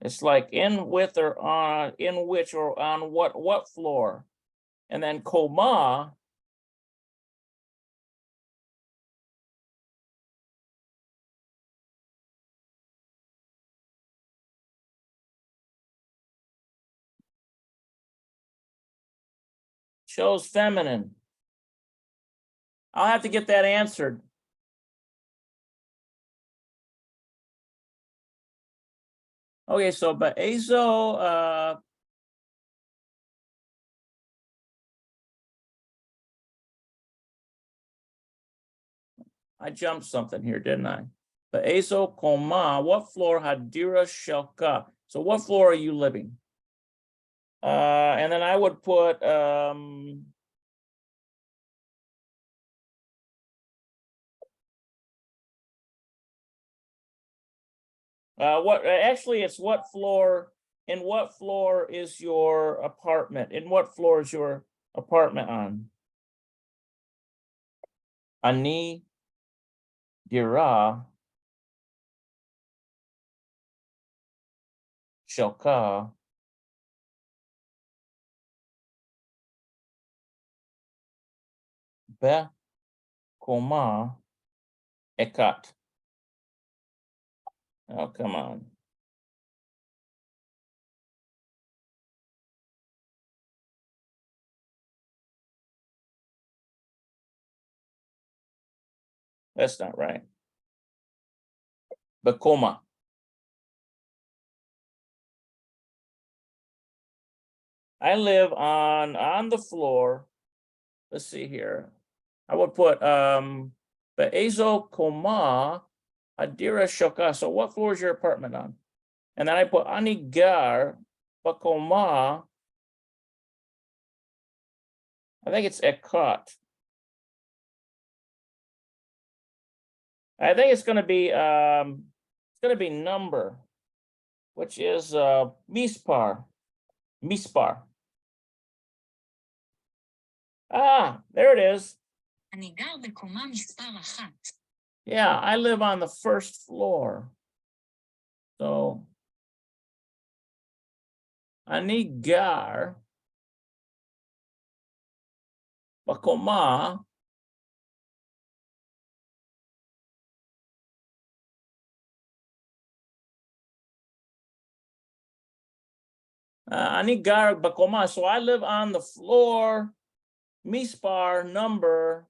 It's like in with or on, in which or on what floor? And then koma, shows feminine. I'll have to get that answered. Okay, so Ba'ezo, I jumped something here, didn't I? Ba'ezo Koma, what floor Hadira Shelka? So what floor are you living? And then I would put what actually it's what floor, in what floor is your apartment? In what floor is your apartment on? Ani Dira Shelka Be Koma Ekat. Oh, come on. That's not right. Bekoma. I live on the floor. Let's see here. I would put Be'ezo Koma Adira Shoka. So what floor is your apartment on? And then I put Anigar Bakoma. I think it's Ekot. I think it's gonna be number, which is Mispar. Mispar. Ah, there it is.
אני גר בקומה מספר 1.
Yeah, I live on the first floor. So Anigar Bakoma Anigar Bakoma. So I live on the floor, Mispar number.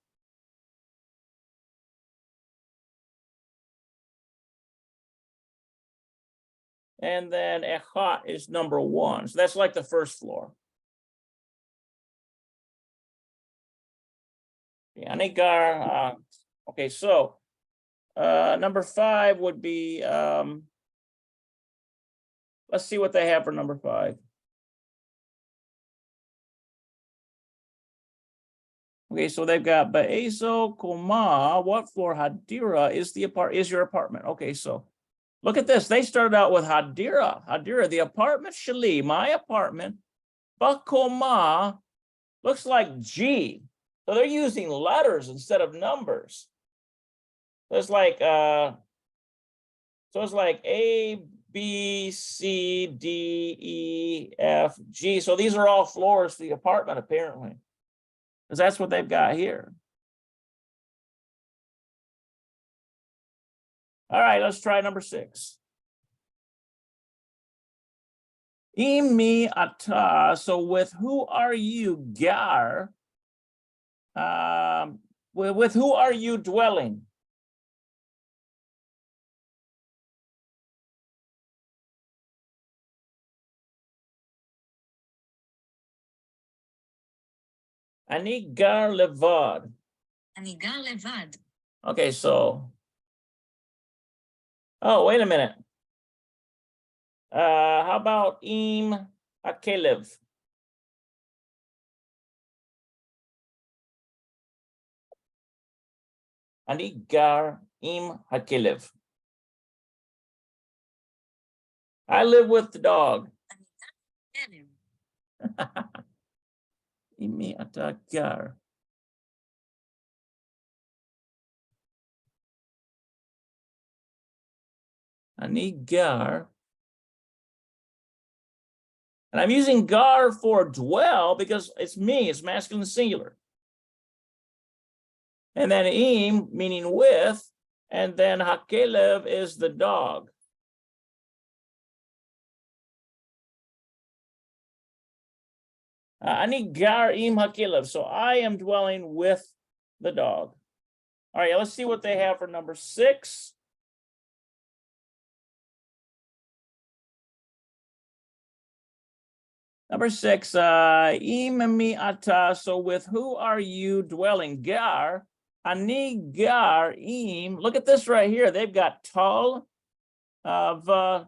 And then Echat is number 1. So that's like the first floor. Anigar. Okay, so number 5 would be let's see what they have for number 5. Okay, so they've got Ba'ezo Koma. What floor Hadira is your apartment? Okay, so look at this. They started out with Hadira. Hadira, the apartment Shali, my apartment. Bakoma looks like G. So they're using letters instead of numbers. So it's like A, B, C, D, E, F, G. So these are all floors to the apartment, apparently, because that's what they've got here. All right, let's try number 6. Imi ata. So with who are you, gar? With who are you dwelling? Ani gar levad.
אני גר לבד.
Okay, so. Oh, wait a minute. How about im hakelev? Ani gar im hakelev. I live with the dog.
כלב.
Imi ata gar. Ani gar. And I'm using gar for dwell because it's me, it's masculine singular. And then im, meaning with, and then hakelev is the dog. Ani gar im hakelev. So I am dwelling with the dog. All right, let's see what they have for number 6. Number 6, imami ata. So with who are you dwelling? Gar, ani gar im. Look at this right here. They've got tal of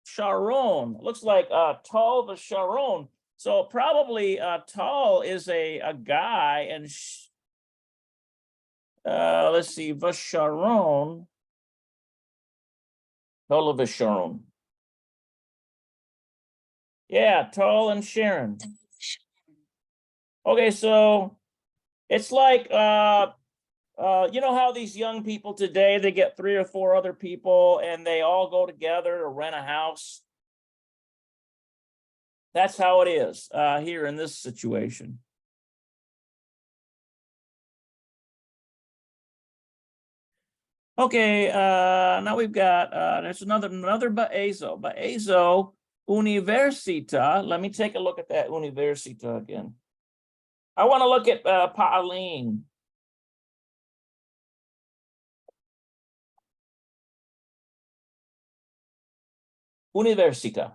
Sharon. Looks like tal of Sharon. So probably tal is a guy, and let's see, Vasharon. Tal of Sharon. Yeah, Tal and Sharon. Okay, so it's like you know how these young people today, they get 3 or 4 other people and they all go together to rent a house. That's how it is here in this situation. Okay, now we've got there's another Baezo. Baezo Universita. Let me take a look at that Universita again. I want to look at Pa'alim. Universita.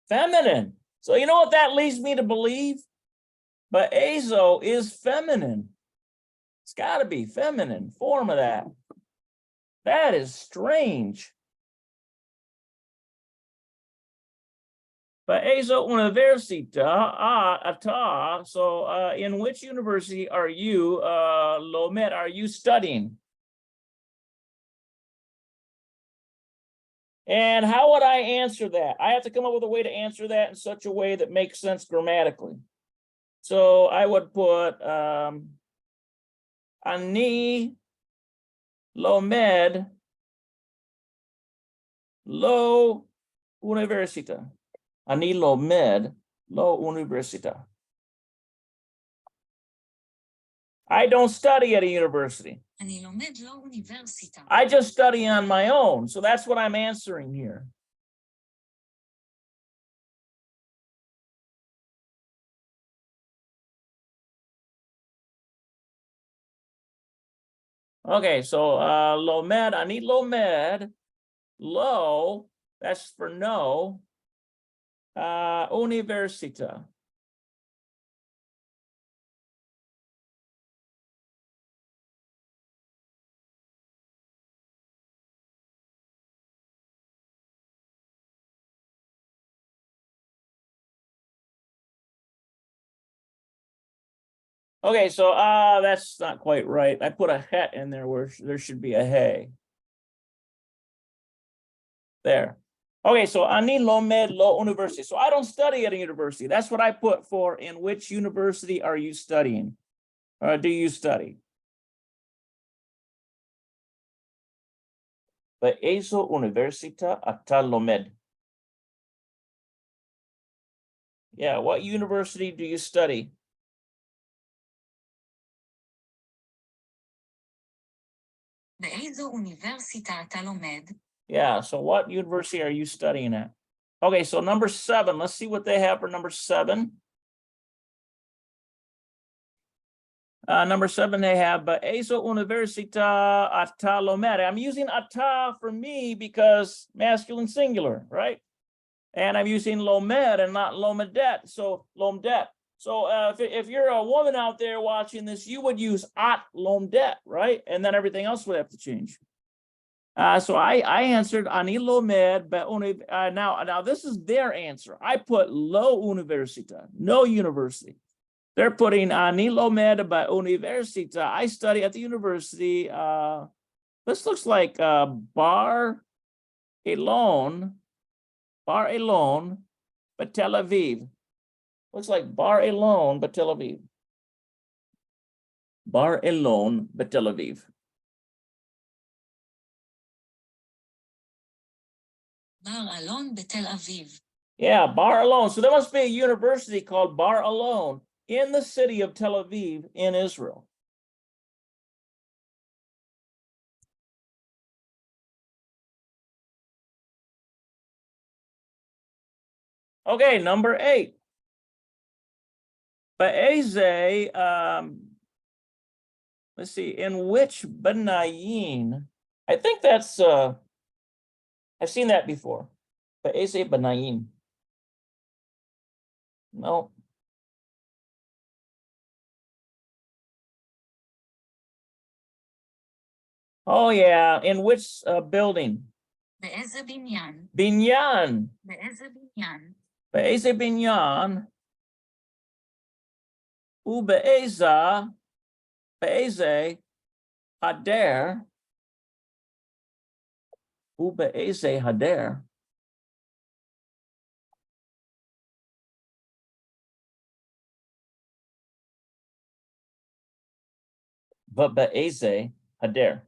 Feminine. So you know what that leads me to believe? Baezo is feminine. It's got to be feminine form of that. That is strange. Baezo Universita ata. So in which university are you, Lomet, are you studying? And how would I answer that? I have to come up with a way to answer that in such a way that makes sense grammatically. So I would put Ani Lomed Lo Universita. Ani Lomed Lo Universita. I don't study at a university.
אני לומד לא אוניברסיטה.
I just study on my own. So that's what I'm answering here. Okay, so Lomed, I need Lomed. Lo, that's for no. Universita. Okay, so that's not quite right. I put a het in there where there should be a hey. There. Okay, so ani lomed lo university. So I don't study at a university. That's what I put for in which university are you studying? Or do you study? Baezo Universita ata lomed. Yeah, what university do you study?
באיזו אוניברסיטה אתה לומד?
Yeah, so what university are you studying at? Okay, so number 7, let's see what they have for number 7. Number 7, they have Baezo Universita Ata Lomed. I'm using Ata for me because masculine singular, right? And I'm using Lomed and not Lomedet. So Lomdet. So if you're a woman out there watching this, you would use At Lomdet, right? And then everything else would have to change. So I answered Ani Lomed, but now this is their answer. I put Lo Universita, no university. They're putting Ani Lomed by Universita. I study at the university. This looks like Bar Elon, but Tel Aviv. Looks like Bar Elon, but Tel Aviv. Bar Elon, but Tel Aviv.
בר אלון בתל אביב.
Yeah, Bar Elon. So there must be a university called Bar Elon in the city of Tel Aviv in Israel. Okay, number 8. Ba'eze, let's see, in which Benayin? I think that's, I've seen that before. Ba'eze Benayin. No. Oh yeah, in which building?
באיזה בניין?
Binyan.
באיזה בניין?
Ba'eze Binyan. Ube'eza, Ba'eze Hader. Ube'eze Hader. Ba'eze Hader.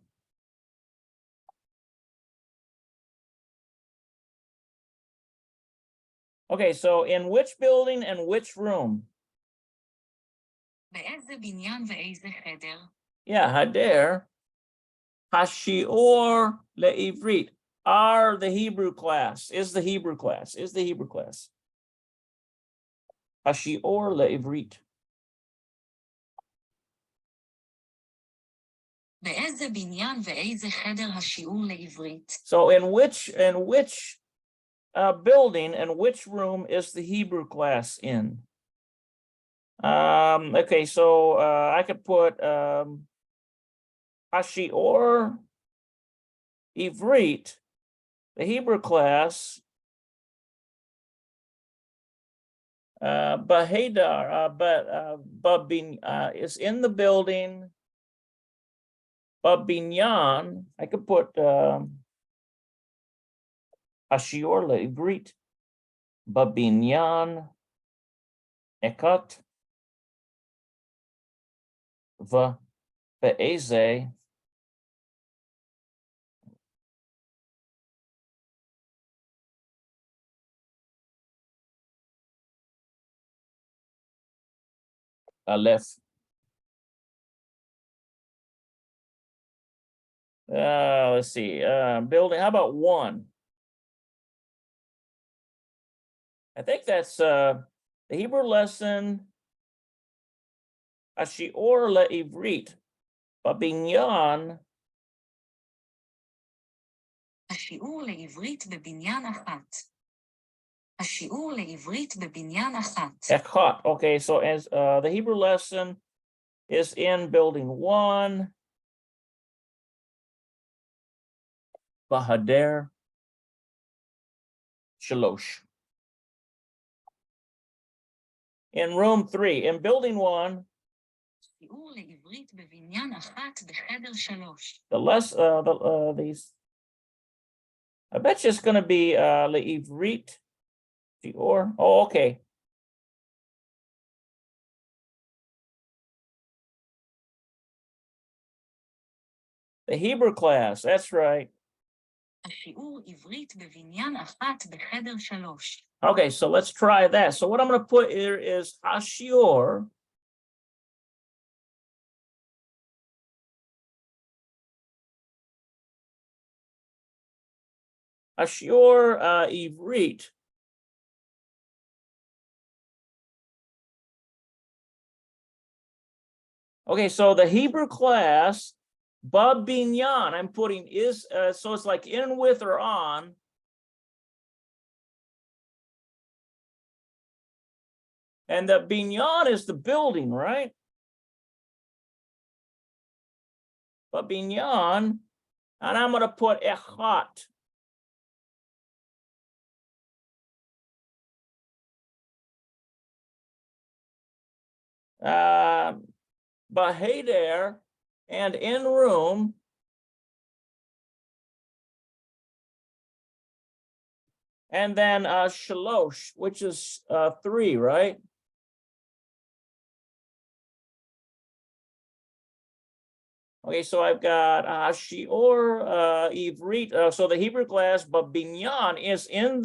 Okay, so in which building and which room?
באיזה בניין ואיזה חדר?
Yeah, Hader. Hashior le'ivrit. Are the Hebrew class. Is the Hebrew class. Is the Hebrew class. Hashior le'ivrit.
באיזה בניין ואיזה חדר השיעור לעברית?
So in which building and which room is the Hebrew class in? Okay, so I could put Hashior Ivrit, the Hebrew class, Bahedar, Babin is in the building. Babinyan, I could put Hashior Ivrit, Babinyan, Ekat, Be'eze. Aleph. Let's see. Building. How about 1? I think that's the Hebrew lesson. Hashior le'ivrit. Babinyan.
השיעור לעברית בבניין אחת. השיעור לעברית בבניין אחת.
Echot. Okay, so as the Hebrew lesson is in building 1. Bahader Shalosh. In room 3, in building 1.
שיעור לעברית בבניין אחת בחדר 3.
These. I bet you it's going to be le'ivrit. Or oh, okay. The Hebrew class, that's right.
השיעור עברית בבניין אחת בחדר 3.
Okay, so let's try that. So what I'm going to put here is Hashior. Ashior Ivrit. Okay, so the Hebrew class, Babinyan, I'm putting is, so it's like in, with, or on. And the binyan is the building, right? But binyan, and I'm going to put echat. Baheder, and in room. And then shalosh, which is 3, right? Okay, so I've got Shior Ivrit. So the Hebrew class, but binyan is in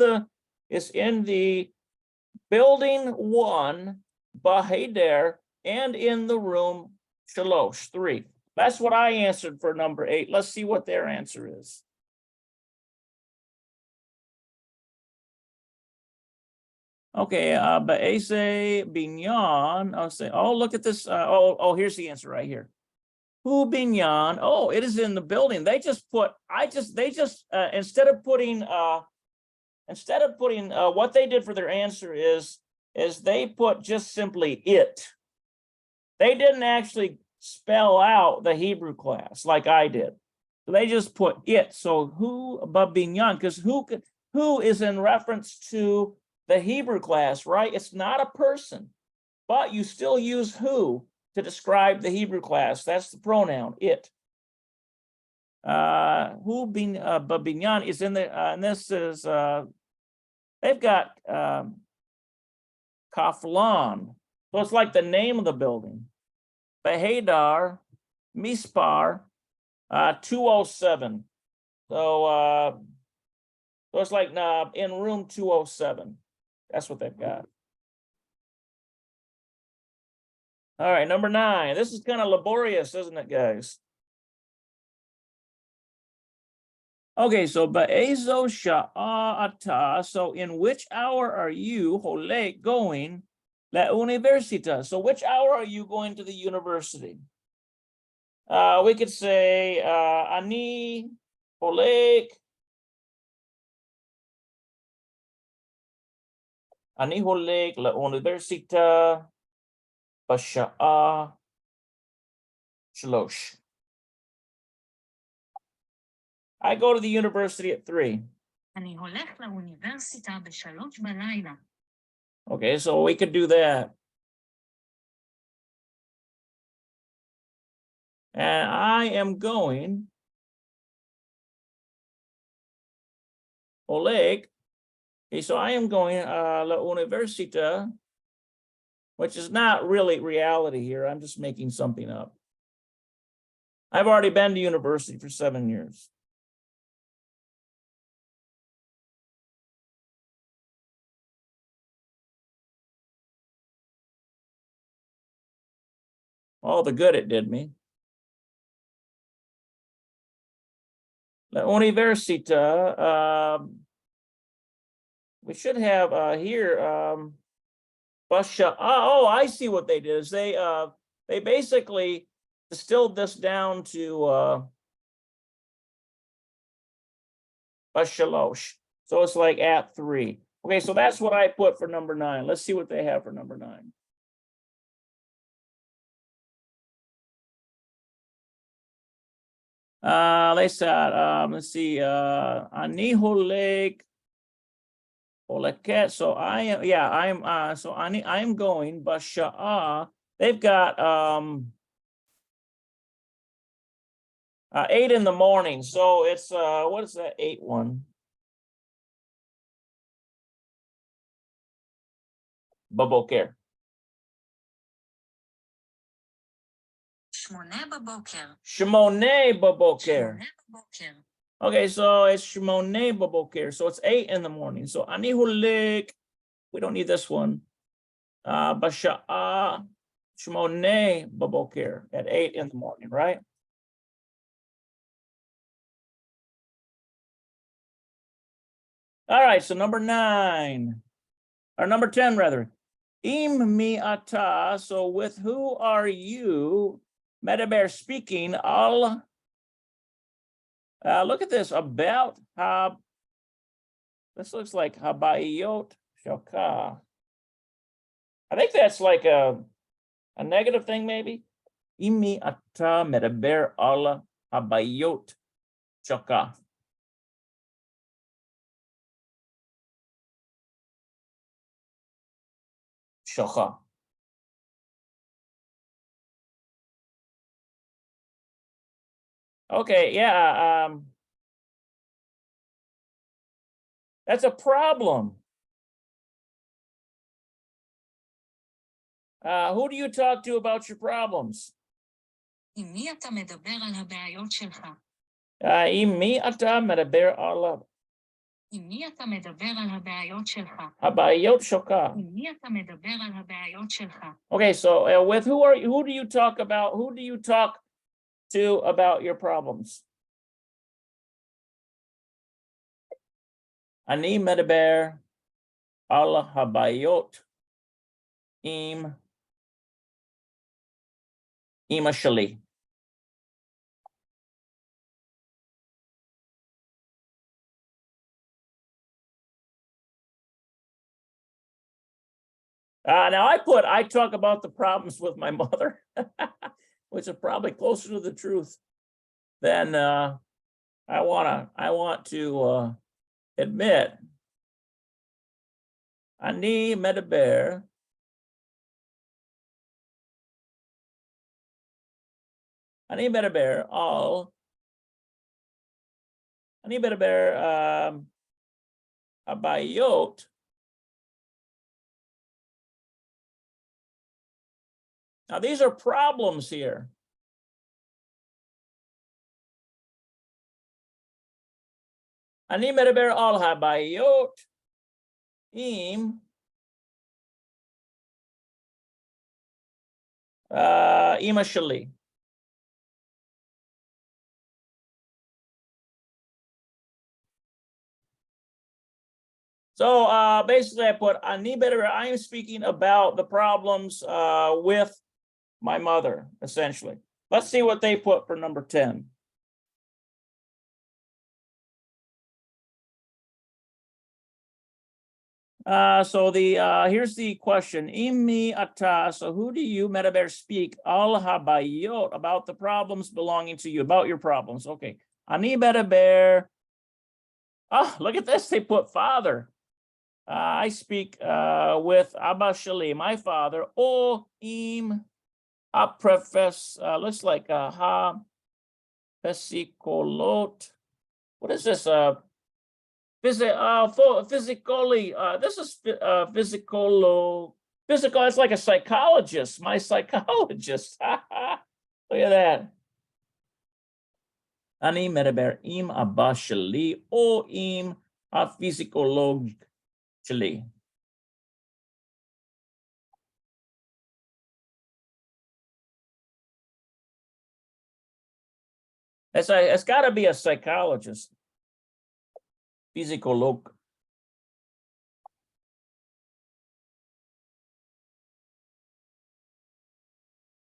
the building 1, Baheder, and in the room Shalosh 3. That's what I answered for number 8. Let's see what their answer is. Okay, Ba'ese Binyan. I'll say, oh, look at this. Here's the answer right here. Hu Binyan. Oh, it is in the building. They just put, instead of putting what they did for their answer is they put just simply it. They didn't actually spell out the Hebrew class like I did. So they just put it. So who Babinyan, because who is in reference to the Hebrew class, right? It's not a person, but you still use who to describe the Hebrew class. That's the pronoun, it. Who Babinyan is in the, and this is, they've got Kaflan. So it's like the name of the building. Behedar, Mispar, 207. So it's like in room 207. That's what they've got. All right, number 9. This is kind of laborious, isn't it, guys? Okay, so Ba'ezo Sha'ata. So in which hour are you, Holek, going La Universita? So which hour are you going to the university? We could say Ani Holek. Ani Holek La Universita Basha'a Shalosh. I go to the university at 3.
אני הולך לאוניברסיטה ב3 בלילה.
Okay, so we could do that. And I am going, Oleg. Okay, so I am going La Universita, which is not really reality here. I'm just making something up. I've already been to university for 7 years. All the good it did me. La Universita, we should have here, Basha. Oh, I see what they did is they basically distilled this down to Bashalosh. So it's like at 3. Okay, so that's what I put for number 9. Let's see what they have for number 9. They said, let's see, Aniholeg Oleket. So I am, yeah, I'm so I'm going, Basha'a. They've got 8 in the morning. So it's what is that 8 one? Baboker.
8 בבוקר.
Shimone Baboker.
8 בבוקר.
Okay, so it's Shimone Baboker. So it's 8 in the morning. So Anihulik, we don't need this one. Basha'a Shimone Baboker at 8 in the morning, right? All right, so number 9, or number 10 rather. Im mi ata, so with who are you? Medaber speaking al. Look at this, about this looks like habayot shoka. I think that's like a negative thing, maybe. Imi ata medaber al habayot shoka. Shoka. Okay, yeah. That's a problem. Who do you talk to about your problems?
עם מי אתה מדבר על הבעיות שלך?
עם מי אתה מדבר על
עם מי אתה מדבר על הבעיות שלך?
הבעיות שלך?
עם מי אתה מדבר על הבעיות שלך?
Okay, so with who do you talk about? Who do you talk to about your problems? אני מדבר על הבעיות עם אמא שלי. Now I talk about the problems with my mother, which are probably closer to the truth than I want to admit. אני מדבר אני מדבר הבעיות. Now these are problems here. אני מדבר על הבעיות עם אמא שלי. So basically I put I'm speaking about the problems with my mother, essentially. Let's see what they put for number 10. So here's the question. Imi ata, so who do you, Medaber, speak al habayot, about the problems belonging to you, about your problems. Okay. Ani Medaber. Oh, look at this. They put father. I speak with Abba Shali, my father, o im a preface, looks like ha pesikolot. What is this? Physically, this is physical. It's like a psychologist, my psychologist. Look at that. Ani medaber im Abba Shali o im a physikolog shali. It's got to be a psychologist. Physicolog.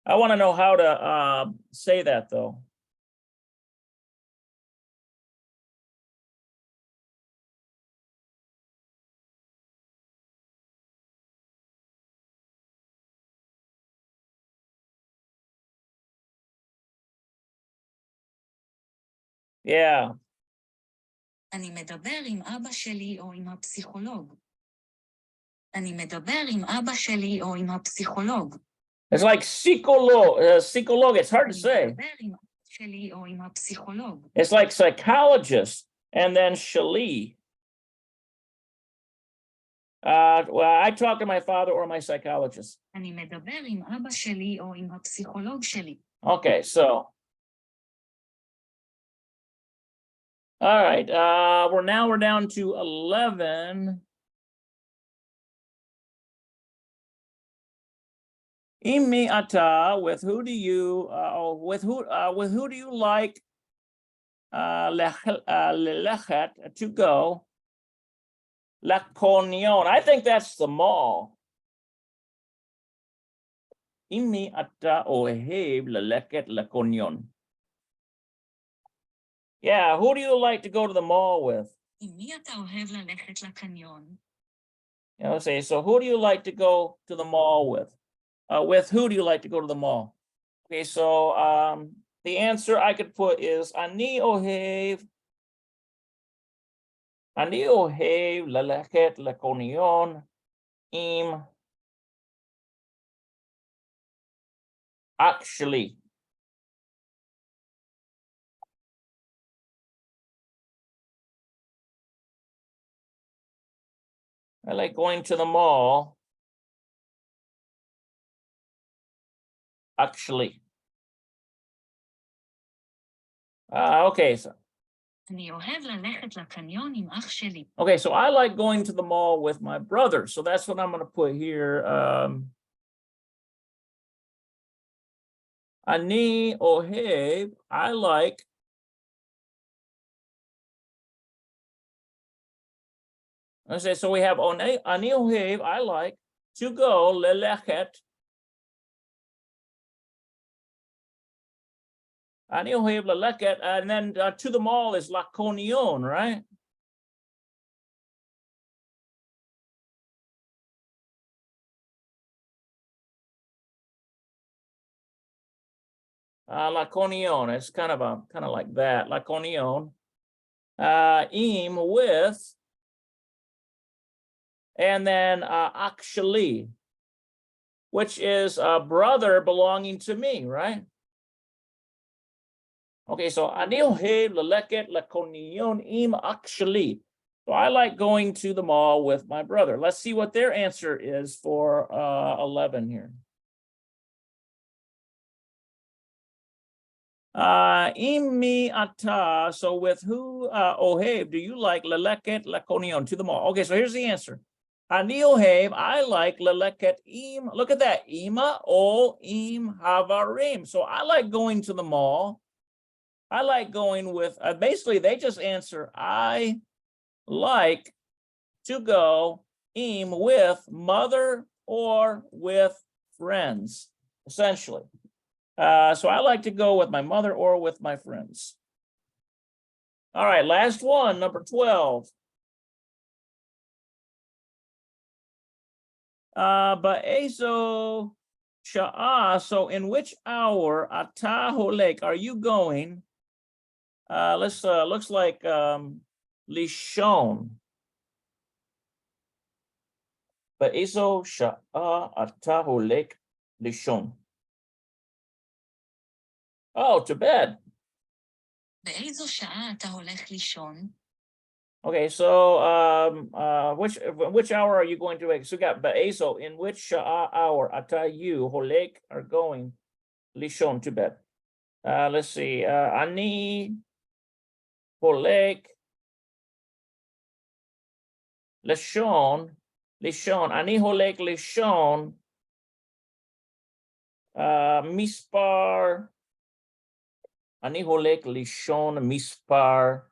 I want to know how to say that though. Yeah.
אני מדבר עם אבא שלי או עם הפסיכולוג. אני מדבר עם אבא שלי או עם הפסיכולוג.
It's like psycholog. It's hard to say.
אני מדבר עם אבא שלי או עם הפסיכולוג.
It's like psychologist and then shali. Well, I talk to my father or my psychologist.
אני מדבר עם אבא שלי או עם הפסיכולוג שלי.
Okay, so. All right, we're down to 11. Imi ata, with who do you like lelechet, to go? לקוניון. I think that's the mall. עם מי אתה אוהב ללכת לקוניון? Yeah, who do you like to go to the mall with?
עם מי אתה אוהב ללכת לקניון?
You know, say, so who do you like to go to the mall with? With who do you like to go to the mall? Okay, so the answer I could put is אני אוהב ללכת לקוניון עם actually. I like going to the mall. Actually. Okay, so.
אני אוהב ללכת לקניון עם אח שלי.
Okay, so I like going to the mall with my brother. So that's what I'm going to put here. אני אוהב, I like. Okay, so we have אני אוהב, I like to go ללכת. אני אוהב ללכת, and then to the mall is לקוניון, right? Laconion, it's kind of like that. Laconion. Im with, and then actually, which is a brother belonging to me, right? Okay, so אני אוהב ללכת לקוניון im actually. So I like going to the mall with my brother. Let's see what their answer is for 11 here. עם מי אתה, so with who אוהב do you like ללכת לקוניון, to the mall? Okay, so here's the answer. אני אוהב, I like ללכת עם, look at that, אימא או עם חברים. So I like going to the mall. I like going with, basically they just answer, I like to go עם with mother or with friends, essentially. So I like to go with my mother or with my friends. All right, last one, number 12. Ba'ezo sha'a, so in which hour ata holek are you going? Looks like lishon. Ba'ezo sha'a ata holek lishon. Oh, to bed.
באיזו שעה אתה הולך לישון?
Okay, so which hour are you going to wake? So we got ba'ezo, in which hour ata you holek are going lishon, to bed. Let's see. Ani holek lishon. Ani holek lishon. Mispar. Ani holek lishon mispar.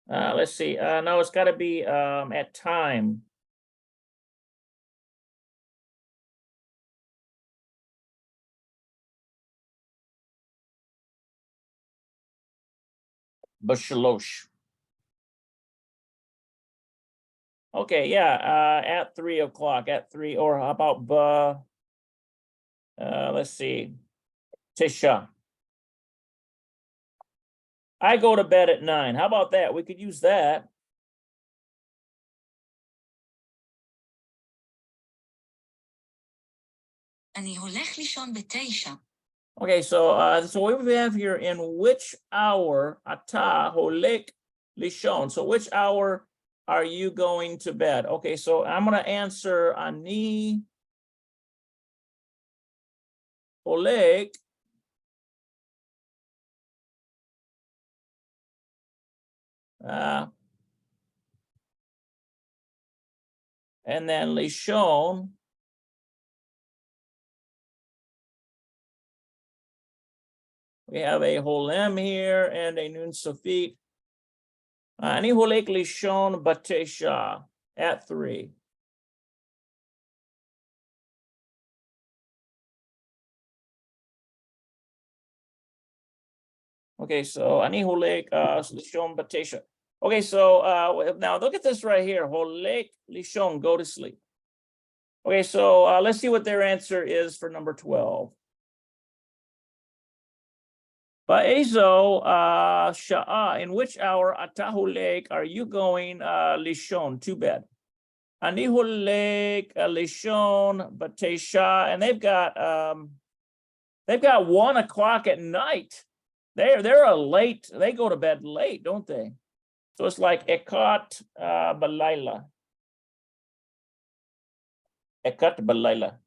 Let's see. No, it's got to be at time. Bashalosh. Okay, yeah, at 3 o'clock, at 3, or how about let's see, Tisha. I go to bed at 9. How about that? We could use that.
אני הולך לישון ב9.
Okay, so what we have here, in which hour ata holek lishon. So which hour are you going to bed? Okay, so I'm going to answer ani holek And then lishon. We have a holem here and a nun sofit. Ani holek lishon batesha at 3. Okay, so ani holek lishon batesha. Okay, so now look at this right here. Holek lishon, go to sleep. Okay, so let's see what their answer is for number 12. Ba'ezo sha'a, in which hour atahulek are you going lishon to bed? Anihulek lishon batesha, and they've got 1 o'clock at night. They're a late, they go to bed late, don't they? So it's like ekat balayla. Ekat balayla.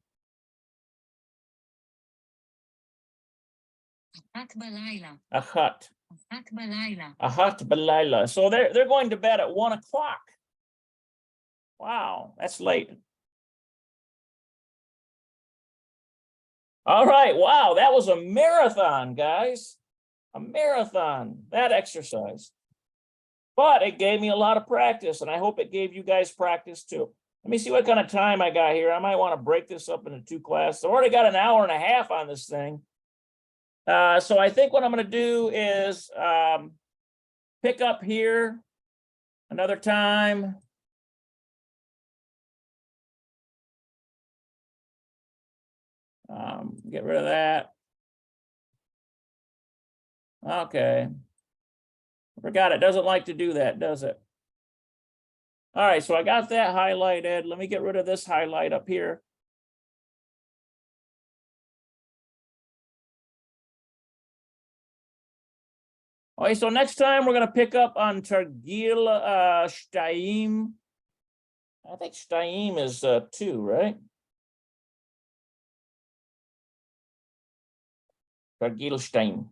אחת בלילה.
Achat.
אחת בלילה.
Ahat balayla. So they're going to bed at 1 o'clock. Wow, that's late. All right, wow, that was a marathon, guys. A marathon, that exercise. But it gave me a lot of practice, and I hope it gave you guys practice too. Let me see what kind of time I got here. I might want to break this up into 2 classes. I already got an hour and a half on this thing. So I think what I'm going to do is pick up here another time. Get rid of that. Okay. Forgot it doesn't like to do that, does it? All right, so I got that highlighted. Let me get rid of this highlight up here. Okay, so next time we're going to pick up on Targil Shtaim. I think Shtaim is 2, right? Targil Shtaim.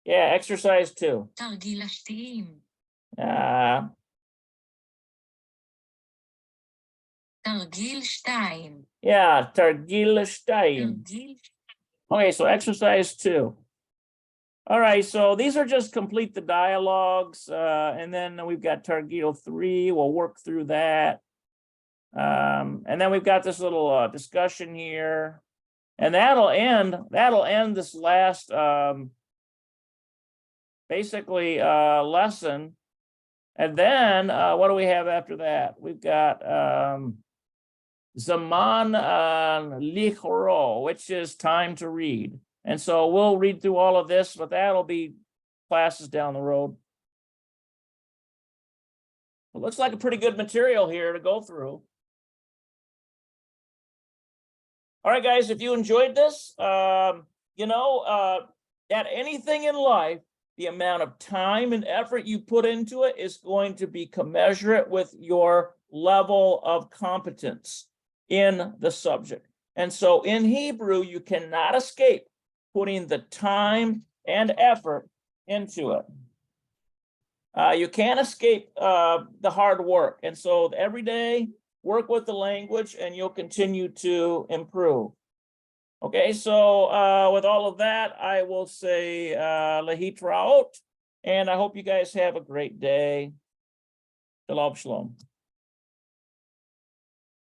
Yeah, exercise 2.
תרגיל השתיים. תרגיל 2.
Yeah, Targil Shtaim.
תרגיל.
Okay, so exercise 2. All right, so these are just complete the dialogues, and then we've got Targil 3. We'll work through that. And then we've got this little discussion here, and that'll end this last basically lesson. And then what do we have after that? We've got Zaman Lichro, which is time to read. And so we'll read through all of this, but that'll be classes down the road. It looks like a pretty good material here to go through. All right, guys, if you enjoyed this, at anything in life, the amount of time and effort you put into it is going to be commensurate with your level of competence in the subject. And so in Hebrew, you cannot escape putting the time and effort into it. You can't escape the hard work. And so every day, work with the language and you'll continue to improve. Okay, so with all of that, I will say lehitraot, and I hope you guys have a great day. Shalom, shalom.